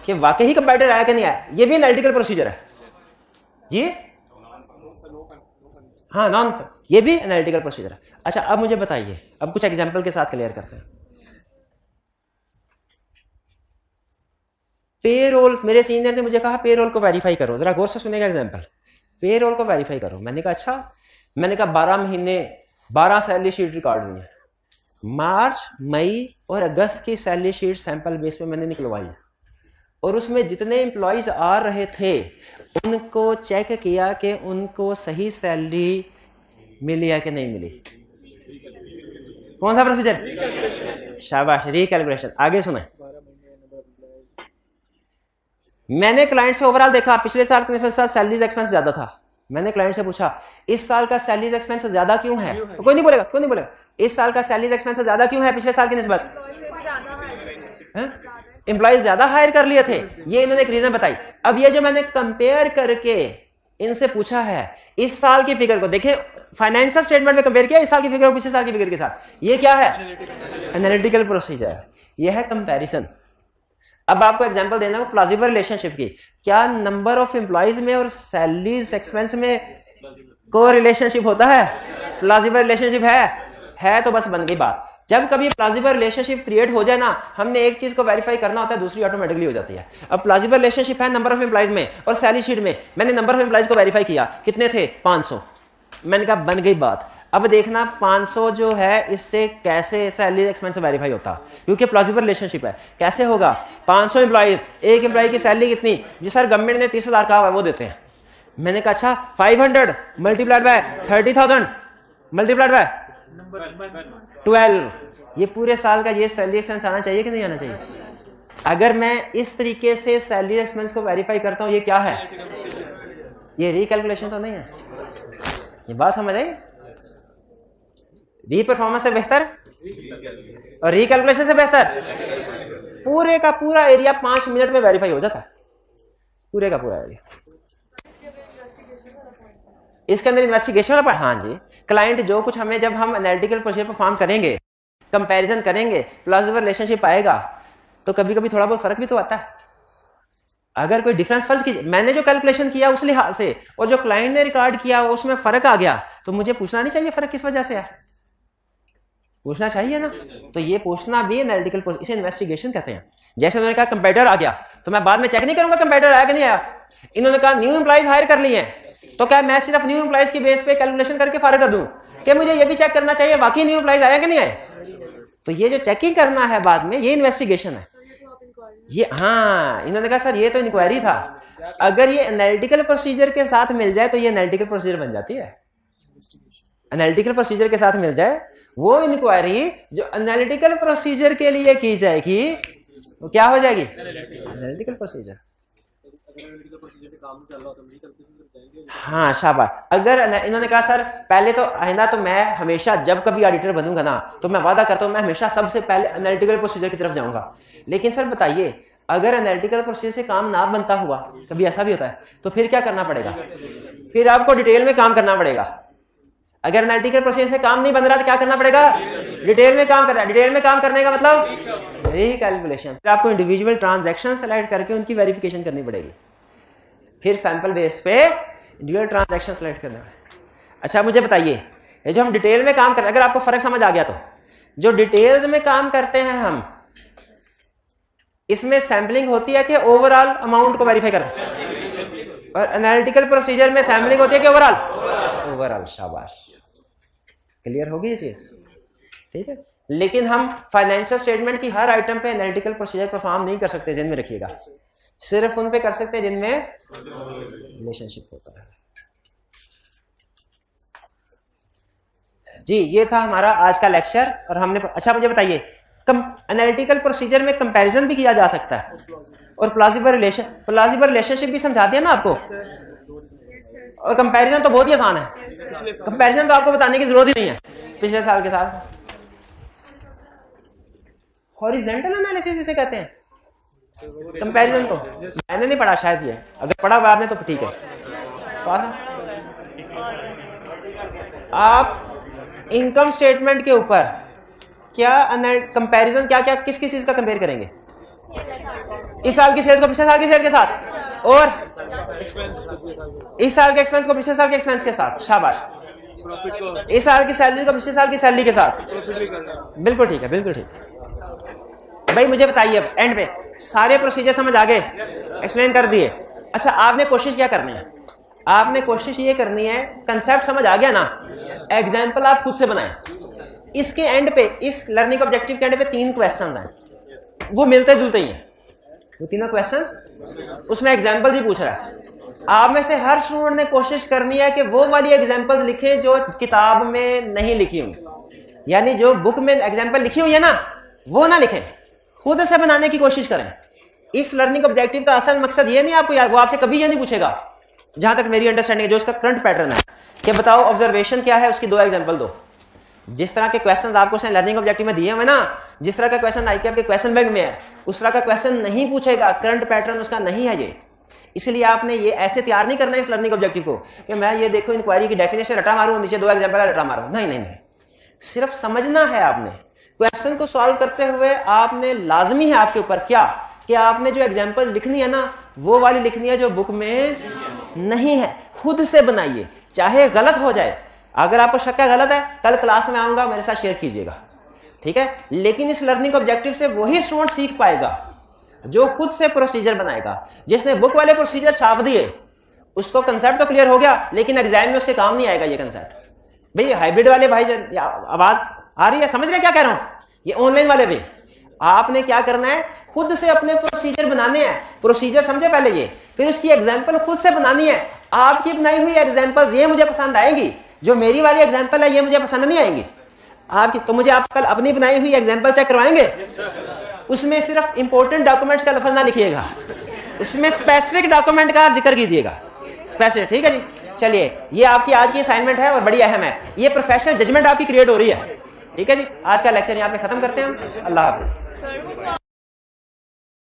कि वाकई ही कंपेटिटर आया कि नहीं आया, ये भी एनालिटिकल प्रोसीजर है जी। हाँ, नॉन, ये भी एनालिटिकल प्रोसीजर है। अच्छा, अब मुझे बताइए, अब कुछ एग्जांपल के साथ क्लियर करते हैं। पेरोल, मेरे सीनियर ने मुझे कहा पेरोल को वेरीफाई करो, जरा गौर से सुनेगा एग्जांपल। पेरोल को वेरीफाई करो। मैंने कहा अच्छा। मैंने कहा 12 महीने 12 सैलरी शीट रिकॉर्ड हुई है। मार्च, मई और अगस्त की सैलरी शीट सैंपल बेस पे मैंने निकलवाई और उसमें जितने एम्प्लॉयज आ रहे थे उनको चेक किया कि उनको सही सैलरी मिली है कि नहीं मिली। कौन सा प्रोसीजर? शाबाश, रिकैलकुलेशन। आगे सुने। मैंने क्लाइंट से ओवरऑल देखा, पिछले साल के साथ सैलरीज एक्सपेंस ज्यादा था। मैंने क्लाइंट से पूछा इस साल का सैलरीज एक्सपेंस ज्यादा क्यों है? तो कोई नहीं बोलेगा, क्यों नहीं बोलेगा? इस साल का सैलरीज एक्सपेंस ज्यादा क्यों है पिछले साल की निस्बत? एम्प्लॉइज ज्यादा हायर कर लिए थे, ये इन्होंने एक रीजन बताई। अब ये जो मैंने कंपेयर करके इनसे पूछा है इस साल की फिगर को, देखिए फाइनेंशियल स्टेटमेंट में कंपेयर किया इस साल की फिगर को पिछले साल की फिगर के साथ, ये क्या है? एनालिटिकल प्रोसीजर, ये है कंपैरिजन। अब आपको एग्जांपल देना है प्लॉजिबल रिलेशनशिप की। क्या नंबर ऑफ एम्प्लॉइज में और सैलरीज एक्सपेंस में को रिलेशनशिप होता है? प्लॉजिबल रिलेशनशिप है तो बस बन गई बात। जब कभी प्लॉजिबल रिलेशनशिप क्रिएट हो जाए ना, हमने एक चीज को वेरीफाई करना होता है, दूसरी ऑटोमेटिकली हो जाती है। अब प्लॉजिबल रिलेशनशिप है नंबर ऑफ एम्प्लॉइज में और सैलरी शीट में मैंने नंबर ऑफ एम्प्लॉइज को वेरीफाई किया, कितने थे? 500। मैंने कहा बन गई बात। अब देखना 500 जो है इससे कैसे सैलरी एक्सपेंस वेरीफाई होता, क्योंकि प्लॉजिबल रिलेशनशिप है। कैसे होगा? 500 एम्प्लॉइज, एक एम्प्लॉय की सैलरी कितनी? जी सर गवर्नमेंट ने 30,000 कहा है वो देते हैं। मैंने कहा अच्छा 500 मल्टीप्लाइड बाय 30,000 मल्टीप्लाइड बाय 12, ये पूरे साल का ये सैलरी एक्सपेंस आना चाहिए कि नहीं आना चाहिए? अगर मैं इस तरीके से सैलरी एक्सपेंस को वेरीफाई करता हूं, ये क्या है? ये रिकैलकुलेशन तो नहीं है। ये बात समझ आई? री परफॉर्मेंस से बेहतर और रिकैलकुलेशन से बेहतर पूरे का पूरा एरिया 5 मिनट में वेरीफाई हो जाता है, पूरे का पूरा एरिया। इसके अंदर इन्वेस्टिगेशन वाला, हाँ जी, क्लाइंट जो कुछ हमें, जब हम एनालिटिकल प्रोसीजर परफॉर्म करेंगे, कंपैरिजन करेंगे, प्लॉजिबल रिलेशनशिप आएगा, तो कभी कभी थोड़ा बहुत फर्क भी तो आता है। अगर कोई डिफरेंस फर्ज कीजिए, मैंने जो कैलकुलेशन किया उस लिहाज से और जो क्लाइंट ने रिकॉर्ड किया उसमें फर्क आ गया, तो मुझे पूछना नहीं चाहिए फर्क किस वजह से है? पूछना चाहिए ना। तो ये पूछना भी एनालिटिकल, इसे इन्वेस्टिगेशन कहते हैं। जैसे मैंने कहा कंपेटिटर आ गया, तो मैं बाद में चेक नहीं करूंगा कंपेटिटर आया कि नहीं आया। इन्होंने कहा न्यू एम्प्लॉइज हायर कर लिए हैं, तो क्या मैं सिर्फ न्यू एम्प्लॉइज की बेस पे कैलकुलेशन करके फर्क कर दूं कि मुझे ये भी चेक करना चाहिए वाकई न्यू एम्प्लॉइज आया कि नहीं आए? तो ये जो चेकिंग करना है बाद में, ये इन्वेस्टिगेशन है। ये हाँ, इन्होंने कहा सर ये तो इंक्वायरी था। अगर ये एनालिटिकल प्रोसीजर के साथ मिल जाए तो ये एनालिटिकल प्रोसीजर बन जाती है। एनालिटिकल प्रोसीजर के साथ मिल जाए वो इंक्वायरी जो एनालिटिकल प्रोसीजर के लिए की जाएगी, वो क्या हो जाएगी? Analytical procedure. हाँ शाबाश। अगर इन्होंने कहा सर पहले तो आइंदा तो मैं हमेशा जब कभी ऑडिटर बनूंगा ना, तो मैं वादा करता हूं मैं हमेशा सबसे पहले एनालिटिकल प्रोसीजर की तरफ जाऊंगा। लेकिन सर बताइए अगर एनालिटिकल प्रोसीजर से काम ना बनता हुआ, कभी ऐसा भी होता है, तो फिर क्या करना पड़ेगा? फिर आपको डिटेल में काम करना पड़ेगा। अगर एनालिटिकल प्रोसीजर से काम नहीं बन रहा तो क्या करना पड़ेगा? डिटेल में काम करना है। डिटेल में काम करने का मतलब रिकैलकुलेशन। फिर आपको इंडिविजुअल ट्रांजैक्शन सेलेक्ट करके उनकी वेरिफिकेशन करनी पड़ेगी। फिर सैंपल बेस पे इंडिविजुअल ट्रांजैक्शन सेलेक्ट करना है। अच्छा मुझे बताइए, ये जो हम डिटेल में काम करते हैं, अगर आपको फर्क समझ आ गया तो जो डिटेल्स में काम करते हैं हम, इसमें सैंपलिंग होती है कि ओवरऑल अमाउंट को वेरीफाई करते हैं, और एनालिटिकल प्रोसीजर में सैंपलिंग होती है कि ओवरऑल? ओवरऑल। शाबाश, क्लियर होगी ये चीज? ठीक है। लेकिन हम फाइनेंशियल स्टेटमेंट की हर आइटम पे एनालिटिकल प्रोसीजर परफॉर्म नहीं कर सकते, जिनमें रखिएगा, सिर्फ उन पे कर सकते हैं जिनमें रिलेशनशिप होता है। जी ये था हमारा आज का लेक्चर। और हमने, अच्छा मुझे बताइए, एनालिटिकल प्रोसीजर में कंपैरिजन भी किया जा सकता है और प्लॉजिबल रिलेशनशिप भी समझा दिया ना आपको। और कंपैरिजन तो बहुत ही आसान है, कंपैरिजन तो आपको बताने की जरूरत ही नहीं है पिछले साल के साथ। हॉरिजॉन्टल एनालिसिस इसे कहते हैं, कंपैरिजन को मैंने नहीं पढ़ा शायद, ये अगर पढ़ा हुआ आपने तो ठीक है। आप इनकम स्टेटमेंट के ऊपर क्या कंपैरिजन, क्या क्या किस किस चीज का कंपेयर करेंगे? इस साल की सेल्स को पिछले साल की सेल के साथ, और इस साल के एक्सपेंस को पिछले साल के एक्सपेंस के साथ। शाबाश। इस साल की सैलरी को पिछले साल की सैलरी के साथ। बिल्कुल ठीक है, बिल्कुल ठीक। भाई मुझे बताइए, अब एंड पे सारे प्रोसीजर समझ आ गए, एक्सप्लेन कर दिए। अच्छा, आपने कोशिश क्या करनी है? आपने कोशिश ये करनी है, कंसेप्ट समझ आ गया ना, एग्जाम्पल आप खुद से बनाएं। इसके एंड पे, इस लर्निंग ऑब्जेक्टिव के एंड पे 3 क्वेश्चन हैं, वो मिलते जुलते ही हैं वो तीनों क्वेश्चंस। उसमें एग्जाम्पल ही पूछ रहा है। आप में से हर स्टूडेंट ने कोशिश करनी है कि वो वाली एग्जाम्पल्स लिखे जो किताब में नहीं लिखी हुई, यानी जो बुक में एग्जाम्पल लिखी हुई है ना, वो ना लिखें, खुद से बनाने की कोशिश करें। इस लर्निंग ऑब्जेक्टिव का असल मकसद ये नहीं आपको यार, वो आपसे कभी ये नहीं पूछेगा, जहां तक मेरी अंडरस्टैंडिंग, जो इसका करंट पैटर्न है कि बताओ ऑब्जर्वेशन क्या है, उसकी 2 एग्जाम्पल दो। जिस तरह के क्वेश्चन आपको उसने लर्निंग ऑब्जेक्टिव में दिए हुए ना, जिस तरह का क्वेश्चन आईक्यू के क्वेश्चन बैंक में है, उस तरह का क्वेश्चन नहीं पूछेगा, करंट पैटर्न उसका नहीं है ये। इसलिए आपने ये ऐसे तैयार नहीं करना है इस लर्निंग ऑब्जेक्टिव को कि मैं ये देखो इंक्वायरी की डेफिनेशन रटा मारूं, नीचे 2 एग्जाम्पल रटा मारूं। नहीं नहीं नहीं, सिर्फ समझना है आपने। क्वेश्चन को सॉल्व करते हुए आपने, लाजमी है आपके ऊपर क्या, कि आपने जो एग्जाम्पल लिखनी है ना, वो वाली लिखनी है जो बुक में नहीं है। खुद से बनाइए, चाहे गलत हो जाए। अगर आपको शक है गलत है, कल क्लास में आऊंगा, मेरे साथ शेयर कीजिएगा, ठीक है। लेकिन इस लर्निंग ऑब्जेक्टिव से वही स्टूडेंट सीख पाएगा जो खुद से प्रोसीजर बनाएगा। जिसने बुक वाले प्रोसीजर छाप दिए, उसको कंसेप्ट तो क्लियर हो गया, लेकिन एग्जाम में उसके काम नहीं आएगा ये कंसेप्ट। भाई हाइब्रिड वाले भाई, आवाज आ रही है, समझ रहे क्या कह रहा हूं? ये ऑनलाइन वाले भी, आपने क्या करना है, खुद से अपने प्रोसीजर बनाने हैं। प्रोसीजर समझे पहले ये, फिर उसकी एग्जाम्पल खुद से बनानी है। आपकी बनाई हुई एग्जाम्पल्स ये मुझे पसंद आएंगी, जो मेरी वाली एग्जाम्पल है ये मुझे पसंद नहीं आएंगी आपकी। तो मुझे आप कल अपनी बनाई हुई एग्जाम्पल चेक करवाएंगे, उसमें सिर्फ इंपॉर्टेंट डॉक्यूमेंट्स का लफ्ज ना लिखिएगा, उसमें स्पेसिफिक डॉक्यूमेंट का जिक्र कीजिएगा, स्पेसिफिक, ठीक है जी। चलिए, ये आपकी आज की असाइनमेंट है और बड़ी अहम है। ये प्रोफेशनल जजमेंट आपकी क्रिएट हो रही है, ठीक है जी। आज का लेक्चर यहाँ पे खत्म करते हैं हम। अल्लाह हाफिज।